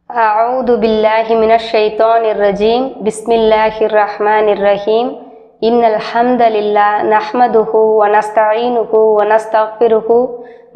أعوذ بالله من الشيطان الرجيم بسم الله الرحمن الرحيم إن الحمد لله نحمده ونستعينه ونستغفره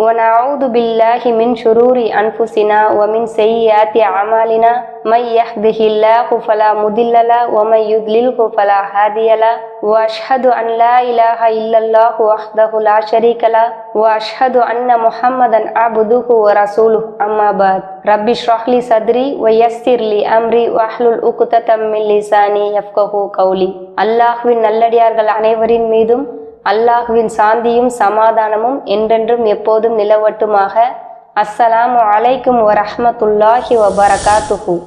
ونعوذ بالله من شرور أنفسنا ومن سيئات أعمالنا من يهده الله فلا مضل له ومن يضلله فلا هادي له وأشهد أن لا إله إلا الله وحده لا شريك له وأشهد أن محمدا عبده ورسوله أما بعد رب اشرح لي صدري ويسر لي أمري واحلل عقدة من لساني يفقهوا قولي அல்லாஹ்வின் நல்லடியார்கள் அனைவரின் மீதும் அல்லாஹ்வின் சாந்தியும் சமாதானமும் என்றென்றும் எப்போதும் நிலவட்டுமாக. அஸ்ஸலாமு அலைக்கும் வரஹ்மத்துல்லாஹி வபரகாத்துஹு.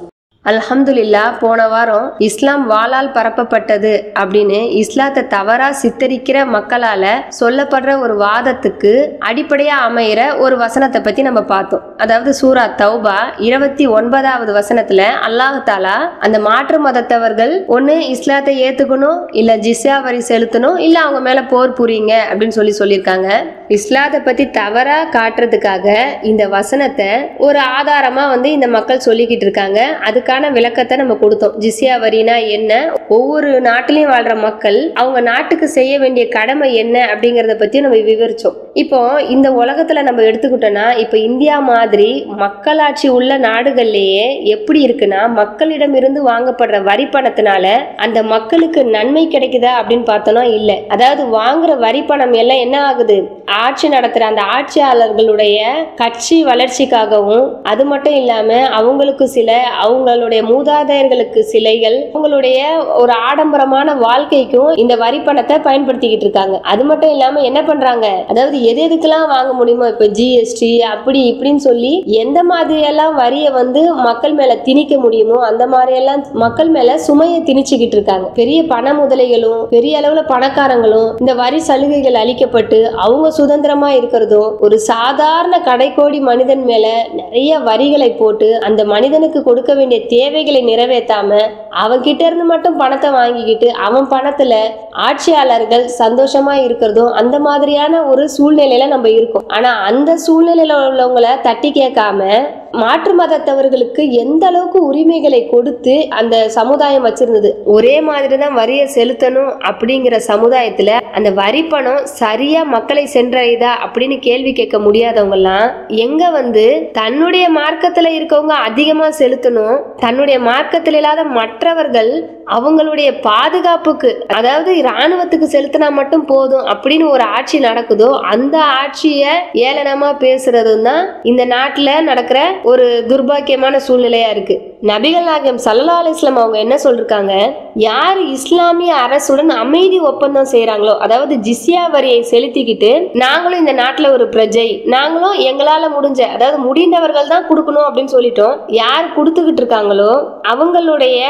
அல்ஹம்துலில்லா, போன வாரம் இஸ்லாம் வாளால் பரப்பப்பட்டது அப்படின்னு இஸ்லாத்தை தவறா சித்தரிக்கிற மக்களால சொல்லப்படுற ஒரு வாதத்துக்கு அடிப்படையா அமைகிற ஒரு வசனத்தை பத்தி நம்ம பார்த்தோம். அதாவது சூரா தௌபா 29வது வசனத்துல அல்லாஹ் தாலா அந்த மாற்று மதத்தவர்கள் ஒண்ணு இஸ்லாத்தை ஏத்துக்கணும், இல்ல ஜிஸ்யா வரி செலுத்தணும், இல்ல அவங்க மேல போர் புரியுங்க அப்படின்னு சொல்லியிருக்காங்க. இஸ்லாத்தை பத்தி தவறா காட்டுறதுக்காக இந்த வசனத்தை ஒரு ஆதாரமா இந்த மக்கள் சொல்லிக்கிட்டு இருக்காங்க. அதுக்கான விளக்கத்தை நம்ம கொடுத்தோம். ஜிஸ்யா வரினா என்ன, ஒவ்வொரு நாட்டிலையும் வாழ்ற மக்கள் அவங்க நாட்டுக்கு செய்ய வேண்டிய கடமை என்ன அப்படிங்கறத பத்தி நம்ம விவரிச்சோம். இப்போ இந்த உலகத்துல நம்ம எடுத்துக்கிட்டோம்னா, இப்ப இந்தியா மாதிரி மக்களாட்சி உள்ள நாடுகள்லயே எப்படி இருக்குன்னா, மக்களிடம் இருந்து வாங்கப்படுற வரி பணத்தினால அந்த மக்களுக்கு நன்மை கிடைக்குதா அப்படின்னு பார்த்தோம்னா இல்ல. அதாவது வாங்குற வரி பணம் எல்லாம் என்ன ஆகுது, ஆட்சி நடத்துற அந்த ஆட்சியாளர்களுடைய கட்சி வளர்ச்சிக்காகவும், அது மட்டும் இல்லாம அவங்களுக்கு சில அவங்களுடைய மூதாதையர்களுக்கு சிலைகள், அவங்களுடைய ஒரு ஆடம்பரமான வாழ்க்கைக்கும் இந்த வரி பணத்தை பயன்படுத்திக்கிட்டு இருக்காங்க. அது மட்டும் இல்லாம என்ன பண்றாங்க, அதாவது எதுக்கெல்லாம் வாங்க முடியுமோ, இப்ப ஜிஎஸ்டி அப்படி இப்படின்னு சொல்லி எந்த மாதிரி எல்லாம் வரிய மக்கள் மேல திணிக்க முடியுமோ அந்த மாதிரி எல்லாம் மக்கள் மேல சுமையை திணிச்சுக்கிட்டு இருக்காங்க. பெரிய பண முதலைகளும் பெரிய அளவுல பணக்காரங்களும் இந்த வரி சலுகைகள் அளிக்கப்பட்டு அவங்க சுதந்திரமா இருக்கிறதும், ஒரு சாதாரண கடைக்கோடி மனிதன் மேல நிறைய வரிகளை போட்டு அந்த மனிதனுக்கு கொடுக்க வேண்டிய தேவைகளை நிறைவேற்றாம அவன்கிட்ட இருந்து மட்டும் பணத்தை வாங்கிக்கிட்டு அவன் பணத்துல ஆட்சியாளர்கள் சந்தோஷமா இருக்கிறதும், அந்த மாதிரியான ஒரு சூழ்நிலையில நம்ம இருக்கோம். ஆனா அந்த சூழ்நிலையில உள்ளவங்களை தட்டி கேட்காம மாற்று மதத்தவர்களுக்கு எந்த அளவுக்கு உரிமைகளை கொடுத்து அந்த சமுதாயம் வச்சிருந்தது. ஒரே மாதிரிதான் வரியை செலுத்தணும் அப்படிங்கிற சமுதாயத்துல அந்த வரி பணம் சரியா மக்களை சென்றடையுதா அப்படின்னு கேள்வி கேட்க முடியாதவங்க எல்லாம் எங்க தன்னுடைய மார்க்கத்துல இருக்கவங்க அதிகமா செலுத்தணும், தன்னுடைய மார்க்கத்தில் இல்லாத மற்றவர்கள் அவங்களுடைய பாதுகாப்புக்கு, அதாவது இராணுவத்துக்கு செலுத்தினா மட்டும் போதும் அப்படின்னு ஒரு ஆட்சி நடக்குதோ அந்த ஆட்சிய ஏளனமா பேசுறதும் தான் இந்த நாட்டுல நடக்கிற ஒரு துர்பாக்கியமான சூழ்நிலையா இருக்கு. நபிகள் நாயகம் ஸல்லல்லாஹு அலைஹி வஸல்லம் அவங்க என்ன சொல்லிருக்காங்க, யார் இஸ்லாமிய அரசுடன் அமைதி ஒப்பந்தம் செய்யறாங்களோ, அதாவது ஜிஸ்யா வரியை செலுத்திக்கிட்டு நாங்களும் இந்த நாட்டுல ஒரு பிரஜை, நாங்களும் எங்களால முடிஞ்ச, அதாவது முடிந்தவர்கள் தான் கொடுக்கணும் அப்படின்னு சொல்லிட்டோம், யார் கொடுத்துக்கிட்டு இருக்காங்களோ அவங்களுடைய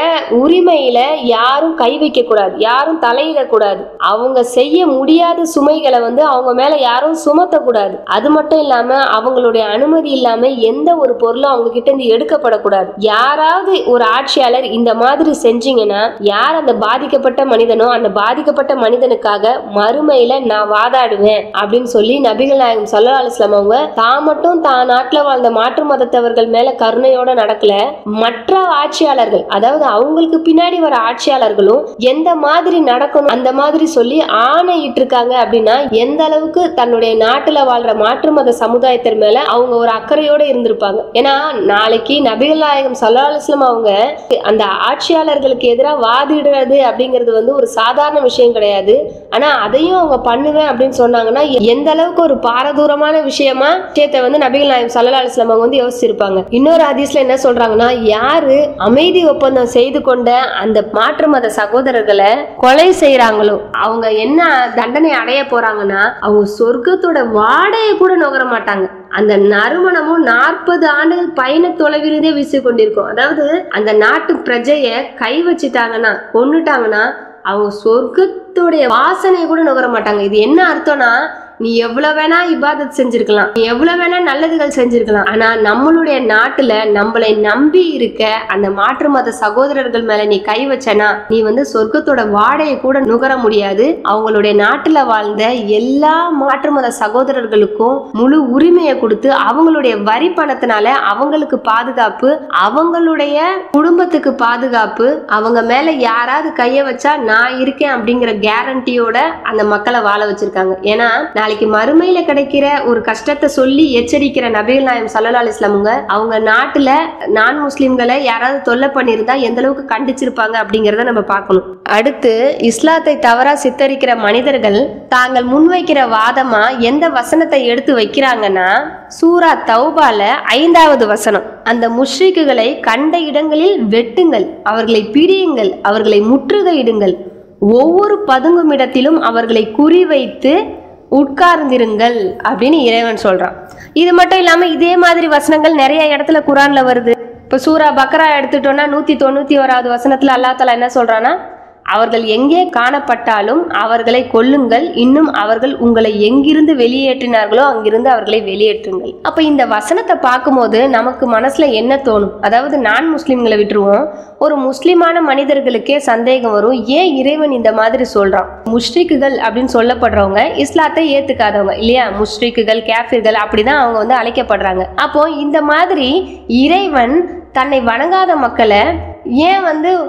உரிமையில யாரும் கை வைக்க கூடாது, யாரும் தலையிடக்கூடாது, அவங்க செய்ய முடியாத சுமைகளை அவங்க மேல யாரும் சுமத்த கூடாது. அது மட்டும் இல்லாம அவங்களுடைய அனுமதி இல்லாம எந்த ஒரு பொருளும் அவங்க கிட்ட இருந்து எடுக்கப்படக்கூடாது. யாராவது ஒரு ஆட்சியாளர் இந்த மாதிரி செஞ்சீங்கன்னா, யார் அந்த பாதிக்கப்பட்ட மனிதனோ அந்த பாதிக்கப்பட்ட மனிதனுக்காக மறுமையில நான் வாதாடுவேன் அப்படின்னு சொல்லி நபிகள் நாயகம் ஸல்லல்லாஹு அலைஹி வஸல்லம் அவங்க தான் மட்டும் தான் நாட்டுல வாழ்ந்த மாற்று மதத்தவர்கள் மேல கருணையோட நடக்கல, மற்ற ஆட்சியாளர்கள், அதாவது அவங்களுக்கு பின்னாடி வர ஆட்சியாளர்களும் எந்த மாதிரி நடக்கணும் அந்த மாதிரி சொல்லி ஆணையிட்டு இருக்காங்க. அப்படின்னா எந்த அளவுக்கு தன்னுடைய நாட்டுல வாழ்ற மாற்று மத சமுதாயத்தின் மேல அவங்க ஒரு அக்கறையோட இருந்திருப்பாங்க. ஏன்னா நாளைக்கு நபிகள் நாயகம் ஸல்லல்லாஹு அலைஹி வஸல்லம் அவங்க அந்த ஆட்சியாளர்களுக்கு எதிராக வாதிடுறது அப்படிங்கிறது ஒரு சாதாரண விஷயம் கிடையாது. ஆனா அதையும் அவங்க பண்ணுவேன் அப்படின்னு சொன்னாங்கன்னா எந்த அளவுக்கு ஒரு பாரதூரமான விஷயமா நபிகள் நாயகம் ஸல்லல்லாஹு அலைஹி வஸல்லம் அவங்க யோசிச்சிருப்பாங்க. இன்னொரு ஹதீஸ்ல என்ன சொல்றாங்கன்னா, யாரு அமைதி ஒப்பந்தம் செய்து கொண்ட அந்த மாற்று மத சகோதரர்களை கொலை செய்யறாங்களோ அவங்க என்ன தண்டனை அடைய போறாங்கன்னா, அவங்க சொர்க்கத்தோட வாடையை கூட நுகர மாட்டாங்க. அந்த நறுமணமும் 40 ஆண்டுகள் பயண தொலைவிலிருந்தே வீசி கொண்டிருக்கும். அதாவது அந்த நாட்டு பிரஜைய கை வச்சுட்டாங்கன்னா, கொன்னுட்டாங்கன்னா அவங்க சொர்க்கத்துடைய வாசனையை கூட நுகர மாட்டாங்க. இது என்ன அர்த்தம்னா, நீ எவ்வளவு வேணா இபாதத் செஞ்சிருக்கலாம், நீ எவ்வளவு வேணா நல்லதுகள் செஞ்சிருக்கலாம். ஆனா நம்மளுடைய நாட்டுல நம்மளை நம்பி இருக்க அந்த மாற்று மத சகோதரர்கள் மேல நீ கை வச்சனா நீ சொர்க்கத்தோட வாடையை கூட நுகர முடியாது. அவங்களுடைய நாட்டுல வாழ்ந்த எல்லா மாற்று மத சகோதரர்களுக்கும் முழு உரிமையை கொடுத்து அவங்களுடைய வரி பணத்தினால அவங்களுக்கு பாதுகாப்பு, அவங்களுடைய குடும்பத்துக்கு பாதுகாப்பு, அவங்க மேல யாராவது கைய வச்சா நான் இருக்கேன் அப்படிங்கிற கேரண்டியோட அந்த மக்களை வாழ வச்சிருக்காங்க. ஏன்னா நாளைக்கு மறுமையில கிடைக்கிற ஒரு கஷ்டத்தை சொல்லி எச்சரிக்கிற நபிகள் நாயகம் ஸல்லல்லாஹு அலைஹி வஸல்லம் அவங்க நாட்டுல நான் முஸ்லிம்களை யாராவது தொல்லை பண்ணியிருந்தா எந்த அளவுக்கு கண்டிச்சிருப்பாங்க அப்படிங்கறத நம்ம பார்க்கணும். அடுத்து இஸ்லாத்தை தவறா சித்தரிக்கிற மனிதர்கள் தாங்கள் முன்வைக்கிற வாதமா எந்த வசனத்தை எடுத்து வைக்கிறாங்கன்னா சூரா தௌபால 5வது வசனம். அந்த முஷ்ரிக்குகளை கண்ட இடங்களில் வெட்டுங்கள், அவர்களை பிடியுங்கள், அவர்களை முற்றுகையிடுங்கள், ஒவ்வொரு பதுங்கும் இடத்திலும் அவர்களை குறிவைத்து உட்கார்ந்திருங்கள் அப்படின்னு இறைவன் சொல்றான். இது மட்டும் இல்லாம இதே மாதிரி வசனங்கள் நிறைய இடத்துல குரான்ல வருது. இப்ப சூரா பக்ரா எடுத்துட்டோம்னா 191வது வசனத்துல அல்லாஹ் தஆலா என்ன சொல்றான்னா, அவர்கள் எங்கே காணப்பட்டாலும் அவர்களை கொல்லுங்கள், இன்னும் அவர்கள் உங்களை எங்கிருந்து வெளியேற்றினார்களோ அங்கிருந்து அவர்களை வெளியேற்றுங்கள். அப்ப இந்த வசனத்தை பார்க்கும்போது நமக்கு மனசுல என்ன தோணும்? அதாவது நான் முஸ்லிம்களை விட்டுருவோம், ஒரு முஸ்லிமான மனிதர்களுக்கே சந்தேகம் வரும், ஏன் இறைவன் இந்த மாதிரி சொல்றான்? முஷ்ரிக்குகள் அப்படின்னு சொல்லப்படுறவங்க இஸ்லாத்தை ஏத்துக்காதவங்க இல்லையா? முஷ்ரிக்குகள், கேஃபிர்கள் அப்படிதான் அவங்க அழைக்கப்படுறாங்க. அப்போ இந்த மாதிரி இறைவன் தன்னை வணங்காத மக்களை ஏன்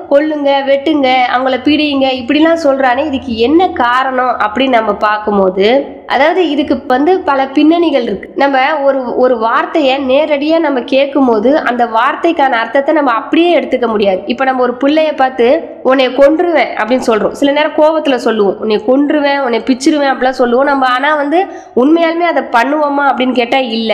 கொல்லுங்க, வெட்டுங்க, அவங்கள பிடிங்க இப்படிலாம் சொல்றானே, இதுக்கு என்ன காரணம் அப்படின்னு நம்ம பார்க்கும்போது, அதாவது இதுக்கு பல பின்னணிகள் இருக்கு. நம்ம ஒரு வார்த்தையை நேரடியா நம்ம கேட்கும் போது அந்த வார்த்தைக்கான அர்த்தத்தை நம்ம அப்படியே எடுத்துக்க முடியாது. இப்ப நம்ம ஒரு பிள்ளைய பார்த்து உன்னை கொன்றுவேன் அப்படின்னு சொல்றோம், சில நேரம் கோபத்துல சொல்லுவோம், உன்னை கொன்றுவேன், உன்னை பிச்சிருவேன் அப்படிலாம் சொல்லுவோம் நம்ம. ஆனா உண்மையாலுமே அதை பண்ணுவோமா அப்படின்னு கேட்டா இல்ல.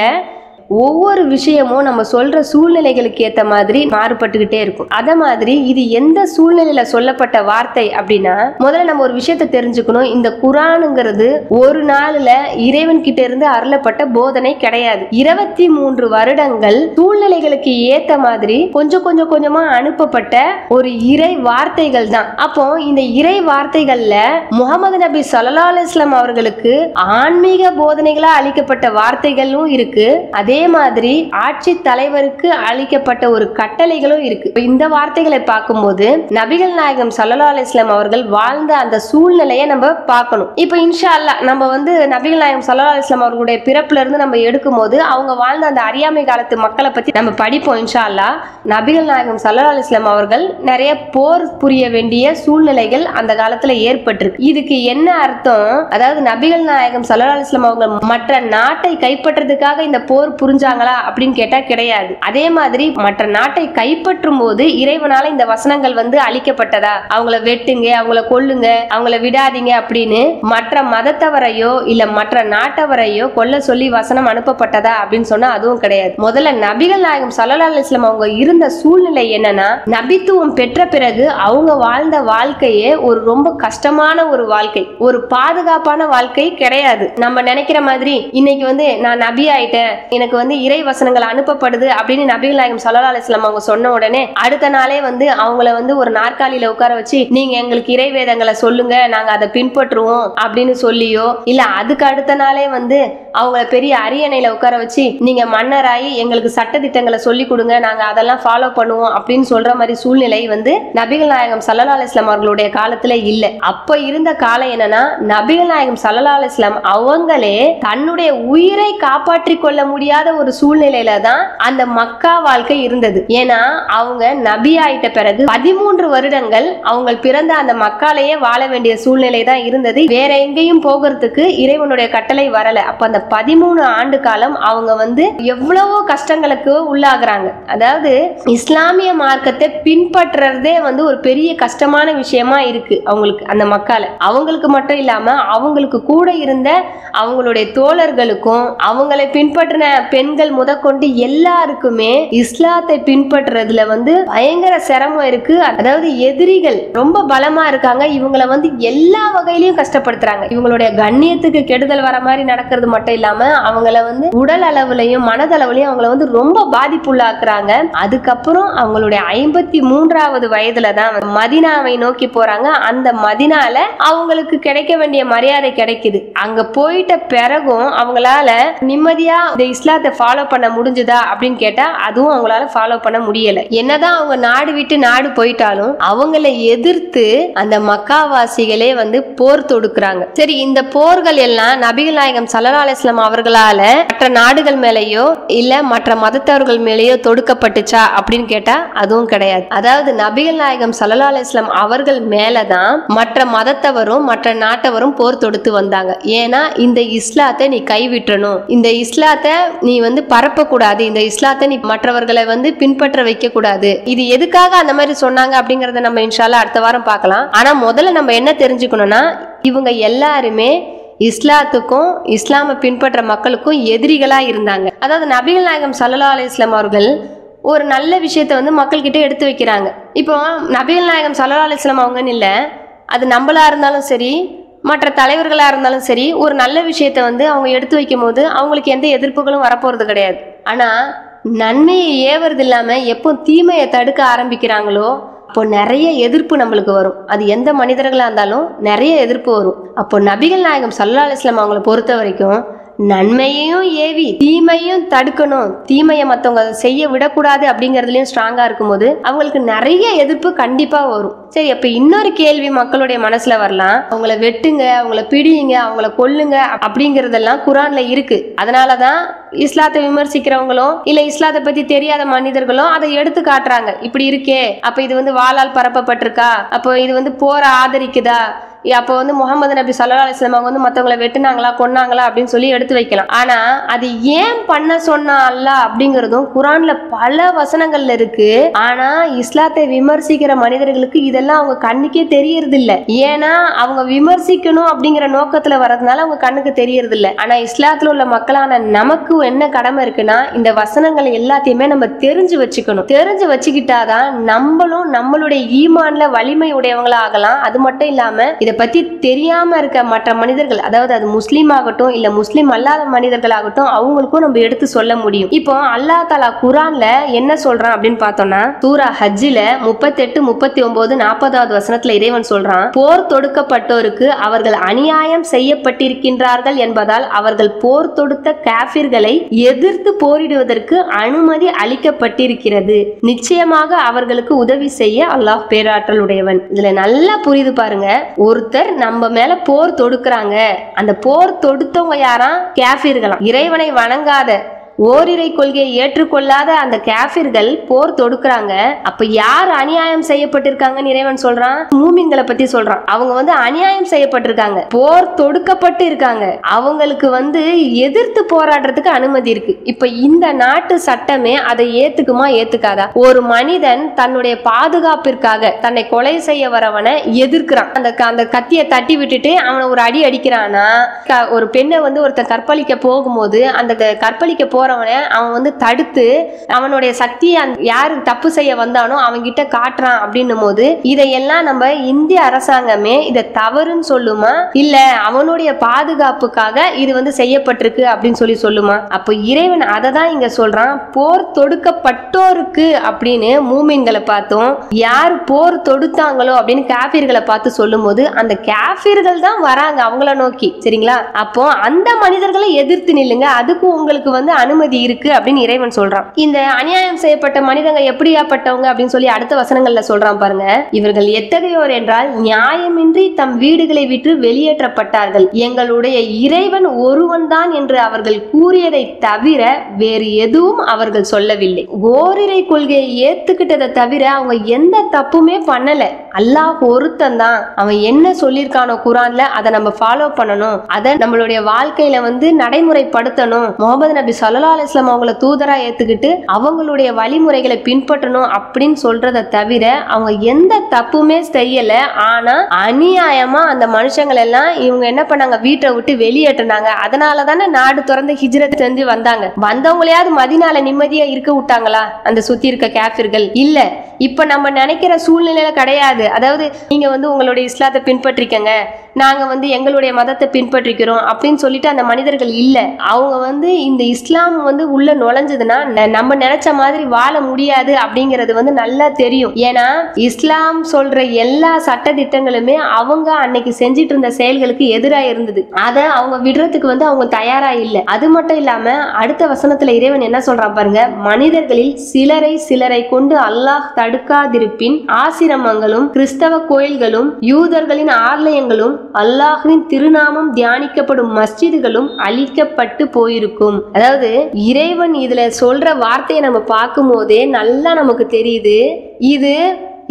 ஒவ்வொரு விஷயமும் நம்ம சொல்ற சூழ்நிலைகளுக்கு ஏத்த மாதிரி மாறுபட்டுக்கிட்டே இருக்கும். அத மாதிரி இது எந்த சூழ்நிலையில சொல்லப்பட்ட வார்த்தை அப்படின்னா, முதல்ல நம்ம ஒரு விஷயத்தை தெரிஞ்சுக்கணும். இந்த குர்ஆனுங்கிறது ஒரு நாள்ல இறைவன் கிட்ட இருந்து அருளப்பட்ட போதனை கிடையாது. 23 வருடங்கள் சூழ்நிலைகளுக்கு ஏத்த மாதிரி கொஞ்சம் கொஞ்சமா அனுப்பப்பட்ட ஒரு இறை வார்த்தைகள் தான். அப்போ இந்த இறை வார்த்தைகள்ல முஹம்மது நபி ஸல்லல்லாஹு அலைஹி வஸல்லம் அவர்களுக்கு ஆன்மீக போதனைகளா அளிக்கப்பட்ட வார்த்தைகளும் இருக்கு, அதே மாதிரி ஆட்சி தலைவருக்கு அளிக்கப்பட்ட ஒரு கட்டளைகளும் இருக்கு. இந்த வார்த்தைகளை பார்க்கும்போது நபிகள் நாயகம் ஸல்லல்லாஹு அலைஹி வஸல்லம் அவர்கள் வாழ்ந்த அந்த சூழ்நிலையை நம்ம பார்க்கணும். இப்போ இன்ஷா அல்லாஹ் நம்ம நபிகள் நாயகம் ஸல்லல்லாஹு அலைஹி வஸல்லம் அவர்களுடைய பிறப்புல இருந்து நம்ம எடுக்கும்போது அவங்க வாழ்ந்த அந்த அறியாமை காலத்து மக்களை பத்தி நம்ம படிப்போம் இன்ஷா அல்லாஹ். நபிகள் நாயகம் ஸல்லல்லாஹு அலைஹி வஸல்லம் அவர்கள் நிறைய போர் புரிய வேண்டிய சூழ்நிலைகள் அந்த காலத்துல ஏற்பட்டிருக்கு. இதுக்கு என்ன அர்த்தம்? அதாவது நபிகள் நாயகம் ஸல்லல்லாஹு அலைஹி வஸல்லம் அவங்க மற்ற நாட்டை கைப்பற்றதுக்காக இந்த போர் புரிஞ்சாங்களா அப்படின்னு கேட்டா கிடையாது. அதே மாதிரி மற்ற நாட்டை கைப்பற்றும் போது இறைவனால இந்த வசனங்கள் அளிக்கப்பட்டதா, அவங்கள வெட்டுங்க, அவங்கள கொல்லுங்க, அவங்கள விடாதீங்க அப்படின்னு மற்ற மதத்தவரையோ இல்ல மற்ற நாட்டவரையோ கொல்ல சொல்லி வசனம் அனுப்பப்பட்டதா அப்படின்னு சொன்னா அதுவும் கிடையாது. முதல்ல நபிகள் நாயகம் ஸல்லல்லாஹு அலைஹி வஸல்லம் அவங்க இருந்த சூழ்நிலை என்னன்னா, நபித்துவம் பெற்ற பிறகு அவங்க வாழ்ந்த வாழ்க்கையே ஒரு ரொம்ப கஷ்டமான ஒரு வாழ்க்கை, ஒரு பாதுகாப்பான வாழ்க்கை கிடையாது. நம்ம நினைக்கிற மாதிரி இன்னைக்கு நான் நபி ஆயிட்டேன், எனக்கு இறை வசனங்கள் அனுப்பப்படுது அப்படின்னு நபிகள் நாயகம் ஸல்லல்லாஹு அலைஹி வஸல்லம் அவங்க சொன்ன உடனே அடுத்த நாளே அவங்கள ஒரு நாற்காலியில உட்கார வச்சு நீங்க எங்களுக்கு இறை வேதங்களை சொல்லுங்க, நாங்க அதை பின்பற்றுவோம் அப்படின்னு சொல்லியோ, இல்ல அதுக்கு அடுத்த நாளே அவங்கள பெரிய அரியணையில உட்கார வச்சு நீங்க மன்னராயி எங்களுக்கு சட்ட திட்டங்களை சொல்லி கொடுங்க, நாங்க அதெல்லாம் ஃபாலோ பண்ணுவோம் அப்படின்னு சொல்ற மாதிரி சூழ்நிலை நபிகள் நாயகம் ஸல்லல்லாஹு அலைஹி வஸல்லம் அவர்களுடைய காலத்துல இல்ல. அப்ப இருந்த காலம் என்னன்னா, நபிகள் நாயகம் ஸல்லல்லாஹு அலைஹி வஸல்லம் அவங்களே தன்னுடைய உயிரை காப்பாற்றி கொள்ள முடியாத ஒரு சூழ்நிலையில தான் அந்த மக்கா வாழ்க்கை இருந்தது. ஏன்னா அவங்க நபி ஆயிட்ட பிறகு 13 வருடங்கள் அவங்க பிறந்த அந்த மக்காலேயே வாழ வேண்டிய சூழ்நிலை தான் இருந்தது. வேற எங்கேயும் போகிறதுக்கு இறைவனுடைய கட்டளை வரல. அப்ப அந்த 13 ஆண்டு காலம் அவங்க எவ்வளவோ கஷ்டங்களுக்கு உள்ளாகுறாங்க. அதாவது இஸ்லாமிய மார்க்கத்தை பின்பற்றதே ஒரு பெரிய கஷ்டமான விஷயமா இருக்கு அவங்களுக்கு அந்த மக்கால. அவங்களுக்கு மட்டும் இல்லாம அவங்களுக்கு கூட இருந்த அவங்களுடைய தோழர்களுக்கும் அவங்களை பின்பற்றின பெண்கள் முதற்கொண்டு எல்லாருக்குமே இஸ்லாத்தை பின்பற்றுறதுல பயங்கர சிரமம் இருக்கு. அதாவது எதிரிகள் ரொம்ப பலமா இருக்காங்க, இவங்களை எல்லா வகையிலையும் கஷ்டப்படுத்துறாங்க. இவங்களுடைய கண்ணியத்துக்கு கெடுதல் வர மாதிரி நடக்கிறது மட்டும் மட்டும் இல்லாம அவங்கள வந்து உடல் அளவுலையும் மனதளவுலையும் அவங்கள வந்து ரொம்ப பாதிப்புள்ளாக்குறாங்க. அதுக்கப்புறம் அவங்களுடைய 53வது வயதுலதான் மதீனாவை நோக்கி போறாங்க. அந்த மதீனால அவங்களுக்கு கிடைக்க வேண்டிய மரியாதை கிடைக்குது. அங்க போயிட்ட பிறகும் அவங்களால நிம்மதியா இந்த இஸ்லாத்தை ஃபாலோ பண்ண முடிஞ்சுதா அப்படின்னு கேட்டா அதுவும் அவங்களால ஃபாலோ பண்ண முடியல. என்னதான் அவங்க நாடு விட்டு நாடு போயிட்டாலும் அவங்கள எதிர்த்து அந்த மக்காவாசிகளே வந்து போர் தொடுக்கிறாங்க. சரி, இந்த போர்கள் எல்லாம் நபிகள் நாயகம் ஸல்லல்லாஹு அலைஹி வஸல்லம் அவர்களால மற்ற நாடுகள் மேலேயோ இல்ல மற்ற மதத்தவர்கள் மேலேயோ தொடுக்கப்பட்டுச்சா அப்படின்னு கேட்டா அதுவும் கிடையாது. அதாவது நபிகள் நாயகம் ஸல்லல்லாஹு அலைஹி வஸல்லம் அவர்கள் மேலதான் மற்ற மதத்தவரும் மற்ற நாட்டவரும் போர் தொடுத்து வந்தாங்க. ஏன்னா இந்த இஸ்லாத்தை நீ கைவிட்டணும், இந்த இஸ்லாத்தை நீ வந்து பரப்ப கூடாது, இந்த இஸ்லாத்தை நீ மற்றவர்களை வந்து பின்பற்ற வைக்க கூடாது. இது எதுக்காக அந்த மாதிரி சொன்னாங்க அப்படிங்கறத நம்ம இன்ஷா அல்லாஹ் அடுத்த வாரம் பார்க்கலாம். ஆனா முதல்ல நம்ம என்ன தெரிஞ்சுக்கணும்னா இவங்க எல்லாருமே இஸ்லாத்துக்கும் இஸ்லாமை பின்பற்ற மக்களுக்கும் எதிரிகளா இருந்தாங்க. அதாவது நபிகள் நாயகம் ஸல்லல்லாஹு அலைஹி வஸல்லம் அவர்கள் ஒரு நல்ல விஷயத்தை வந்து மக்கள் கிட்ட எடுத்து வைக்கிறாங்க. இப்போ நபிகள் நாயகம் ஸல்லல்லாஹு அலைஹி வஸல்லம் அவங்கன்னு இல்லை, அது நம்மளா இருந்தாலும் சரி மற்ற தலைவர்களா இருந்தாலும் சரி, ஒரு நல்ல விஷயத்த வந்து அவங்க எடுத்து வைக்கும் போது அவங்களுக்கு எந்த எதிர்ப்புகளும் வரப்போறது கிடையாது. ஆனா நன்மையை ஏவுறது இல்லாம எப்போ தீமையை தடுக்க ஆரம்பிக்கிறாங்களோ அப்போ நிறைய எதிர்ப்பு நம்மளுக்கு வரும். அது எந்த மனிதர்களா இருந்தாலும் நிறைய எதிர்ப்பு வரும். அப்போ நபிகள் நாயகம் ஸல்லல்லாஹு அலைஹி வஸல்லம் அவங்களை பொறுத்த வரைக்கும் நன்மையையும் ஏவி தீமையும் தடுக்கணும், தீமையை மற்றவங்க செய்ய விடக்கூடாது அப்படிங்கறதுலயும் ஸ்ட்ராங்கா இருக்கும்போது அவங்களுக்கு நிறைய எதிர்ப்பு கண்டிப்பா வரும். சரி, அப்ப இன்னொரு கேள்வி மக்களுடைய மனசுல வரலாம், அவங்கள வெட்டுங்க, அவங்கள பிடிங்க, அவங்கள கொல்லுங்க அப்படிங்கறதெல்லாம் குரான்ல இருக்கு. அதனாலதான் இஸ்லாத்தை விமர்சிக்கிறவங்களும் இல்ல இஸ்லாத்தை பத்தி தெரியாத மனிதர்களும் அதை எடுத்து காட்டுறாங்க. இப்படி இருக்கே, அப்ப இது வந்து வாளால் பரப்பப்பட்டிருக்கா, அப்போ இது வந்து போற ஆதரிக்குதா, அப்போ வந்து முகமது நபி ஸல்லல்லாஹு அலைஹி வஸல்லம் அவங்க வந்து மற்றவங்களை வெட்டுனாங்களா கொன்னாங்களா அப்படின்னு சொல்லி எடுத்து வைக்கலாம். ஆனா அது ஏன் பண்ண சொன்னா அல்லாஹ் அப்படிங்கறதும் குரான்ல பல வசனங்கள்ல இருக்கு. ஆனா இஸ்லாத்தை விமர்சிக்கிற மனிதர்களுக்கு இதெல்லாம் அவங்க கண்ணுக்கே தெரியறது இல்ல. ஏன்னா அவங்க விமர்சிக்கணும் அப்படிங்கிற நோக்கத்துல வர்றதுனால அவங்க கண்ணுக்கு தெரியறது இல்ல. ஆனா இஸ்லாத்துல உள்ள மக்களான நமக்கு என்ன கடமை இருக்குன்னா இந்த வசனங்களை எல்லாத்தையுமே நம்ம தெரிஞ்சு வச்சுக்கணும். தெரிஞ்சு வச்சுக்கிட்டாதான் நம்மளும் நம்மளுடைய ஈமான்ல வலிமை உடையவங்களா ஆகலாம். அது மட்டும் இல்லாம இதை பத்தி தெரியாம இருக்க மற்ற மனிதர்கள், அதாவது அது முஸ்லீம் ஆகட்டும் இல்ல முஸ்லீம் அல்லாத மனிதர்கள் ஆகட்டும், அவங்களுக்கும் நம்ம எடுத்து சொல்ல முடியும். இப்போ அல்லாஹ் தஆலா குர்ஆன்ல என்ன சொல்றான் அப்படின்னு பார்த்தோம்னா சூரா ஹஜ்ஜில 38, 39, 40வது வசனத்துல இறைவன் சொல்றான், போர் தொடுக்கப்பட்டோருக்கு அவர்கள் அநியாயம் செய்யப்பட்டிருக்கின்றார்கள் என்பதால் அவர்கள் போர் தொடுத்த காஃபிர்களை எதிர்த்து போரிடுவதற்கு அனுமதி அளிக்கப்பட்டிருக்கிறது. நிச்சயமாக அவர்களுக்கு உதவி செய்ய அல்லாஹ் பேராற்றல் உடையவன். இதுல நல்லா புரியுது பாருங்க, ஒருத்தர் நம்ம மேல போர் தொடுக்கிறாங்க, அந்த போர் தொடுத்தவங்க யாரா? காஃபிர்களாம். இறைவனை வணங்காத ஓரிரை கொள்கையை ஏற்றுக்கொள்ளாத அந்த காஃபிர்கள் போர் தொடுக்கிறாங்க. அப்ப யார் அநியாயம் செய்யப்பட்டிருக்காங்கன்னு இறைவன் சொல்றான்? மூமின்களை பத்தி சொல்றான். அவங்க வந்து அநியாயம் செய்யப்பட்டிருக்காங்க, போர் தொடுக்கப்பட்டு இருக்காங்க, அவங்களுக்கு வந்து எதிர்த்து போராடுறதுக்கு அனுமதி இருக்கு. இப்ப இந்த நாட்டு சட்டமே அதை ஏத்துக்குமா ஏத்துக்காதா? ஒரு மனிதன் தன்னுடைய பாதுகாப்பிற்காக தன்னை கொலை செய்ய வரவனை எதிர்க்கிறான், அந்த கத்தியை தட்டி விட்டுட்டு அவனை ஒரு அடி அடிக்கிறானா, ஒரு பெண்ணை வந்து ஒருத்தன் கற்பழிக்க போகும்போது அந்த கற்பழிக்க போறவனை அவன் வந்து தடுத்து அவனுடைய சக்தியை யாரு தப்பு செய்ய வந்தானோ அவங்க கிட்ட காட்டுறான் அப்படின்னும் போது இதையெல்லாம் நம்ம இந்திய அரசாங்கமே இதை தவறுன்னு சொல்லுமா? இல்ல அவனுடைய பாதுகாப்புக்காக இது வந்து செய்யப்பட்டிருக்கு அப்படின்னு சொல்லி சொல்லுமா? அப்ப இறைவன் அதை தான் இங்க சொல்றான், போர் தொடுக்கப்பட்டோருக்கு அப்படின்னு மூமின்களை பார்த்தோம், யார் போர் தொடுத்தாங்களோ அப்படின்னு காஃபிர்களை பார்த்து சொல்லும் போது அந்த காஃபிர்கள் தான் வராங்க அவங்கள நோக்கி. சரிங்களா? அப்போ அந்த மனிதர்களை எதிர்த்து நில்லுங்க, அதுக்கு உங்களுக்கு வந்து அனுமதி இருக்கு அப்படின்னு இறைவன் சொல்றான். இந்த அநியாயம் செய்யப்பட்ட மனிதங்க எப்படியாப்பட்டவங்க அப்படின்னு சொல்லி அடுத்த வசனங்கள்ல சொல்றான் பாருங்க, இவர்கள் எத்தகையோர் என்றால் நியாயமின்றி தம் வீடுகளை விட்டு வெளியேற்றப்பட்டார்கள், எங்களுடைய இறைவன் ஒருவன் தான் என்று அவர்கள் கூறியதை தவிர வேறு எதுவும் அவர்கள் சொல்லவில்லை. ஓரிரை கொள்கையை ஏத்துக்கிட்டதை தவிர அவங்க எந்த தப்புமே பண்ணல. அல்லாஹ் ஒருத்தன் தான், அவன் என்ன சொல்லியிருக்கானோ குரான்ல அதை நம்ம ஃபாலோ பண்ணணும், அதை நம்மளுடைய வாழ்க்கையில வந்து நடைமுறைப்படுத்தணும். முகமது நபி ஸல்லல்லாஹு அலைஹி வஸல்லம் அவங்கள தூதரா ஏத்துக்கிட்டு அவங்களுடைய வழிமுறைகளை பின்பற்றணும் அப்படின்னு சொல்றதை தவிர அவங்க எந்த தப்புமே செய்யல. ஆனா அநியாயமா அந்த மனுஷங்கள் எல்லாம் இவங்க என்ன பண்ணாங்க, வீட்டை விட்டு வெளியேற்றினாங்க. அதனால தானே நாடு திறந்து ஹிஜ்ரத் செஞ்சு வந்தாங்க. வந்தவங்களையாவது மதீனால நிம்மதியா இருக்க விட்டாங்களா அந்த சுத்தி இருக்க காஃபிர்கள்? இல்ல. இப்ப நம்ம நினைக்கிற சூழ்நிலையில கிடையாது. அதாவது நீங்க வந்து உங்களுடைய இஸ்லாத்தை பின்பற்றிக்கங்க, நாங்க வந்து எங்களுடைய மதத்தை பின்பற்றிக்கிறோம் அப்படின்னு சொல்லிட்டு அந்த மனிதர்கள் இல்ல. அவங்க வந்து இந்த இஸ்லாம் வந்து உள்ள நுழைஞ்சதுன்னா நம்ம நினைச்ச மாதிரி வாழ முடியாது அப்படிங்கிறது வந்து நல்லா தெரியும். ஏன்னா இஸ்லாம் சொல்ற எல்லா சட்ட திட்டங்களுமே அவங்க அன்னைக்கு செஞ்சிட்டு இருந்த செயல்களுக்கு எதிராக இருந்தது. அதை அவங்க விடுறதுக்கு வந்து அவங்க தயாரா இல்ல. அது மட்டும் இல்லாம அடுத்த வசனத்துல இறைவன் என்ன சொல்றான் பாருங்க, மனிதர்களில் சிலரை கொண்டு அல்லாஹ் தடுக்காதிருப்பின் ஆசிரமங்களும் கிறிஸ்தவ கோயில்களும் யூதர்களின் ஆலயங்களும் அல்லாஹ்வின் திருநாமம் தியானிக்கப்படும் மஸ்ஜிதுகளும் அழிக்கப்பட்டு போயிருக்கும். அதாவது இறைவன் இதுல சொல்ற வார்த்தையை நம்ம பார்க்கும் போதே நல்லா நமக்கு தெரியுது, இது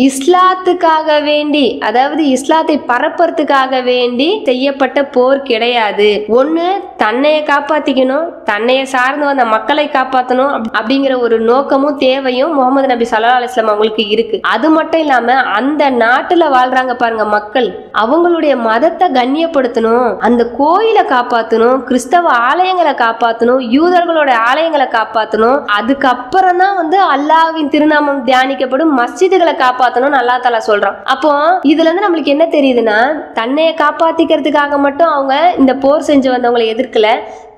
இஸ்லாத்துக்காக வேண்டி, அதாவது இஸ்லாத்தை பரப்புறதுக்காக வேண்டி செய்யப்பட்ட போர் கிடையாது. ஒண்ணு தன்னைய காப்பாத்திக்கணும், தன்னைய சார்ந்து வந்த மக்களை காப்பாற்றணும் அப்படிங்கிற ஒரு நோக்கமும் தேவையும் முகமது நபி ஸல்லல்லாஹு அலைஹி வஸல்லம் அவங்களுக்கு இருக்கு. அது மட்டும் இல்லாம அந்த நாட்டுல வாழ்றாங்க பாருங்க மக்கள், அவங்களுடைய மதத்தை கண்ணியப்படுத்தணும், அந்த கோயிலை காப்பாற்றணும், கிறிஸ்தவ ஆலயங்களை காப்பாற்றணும், யூதர்களோட ஆலயங்களை காப்பாற்றணும், அதுக்கப்புறம் தான் வந்து அல்லாஹ்வின் திருநாமம் தியானிக்கப்படும் மஸ்ஜிதுகளை காப்பாற்றணும் அல்லாஹ் தஆலா சொல்றான். அப்போ இதுல இருந்து நம்மளுக்கு என்ன தெரியுதுன்னா, தன்னைய காப்பாத்திக்கிறதுக்காக மட்டும் அவங்க இந்த போர் செஞ்சு வந்தவங்களை எதிர்க்கல,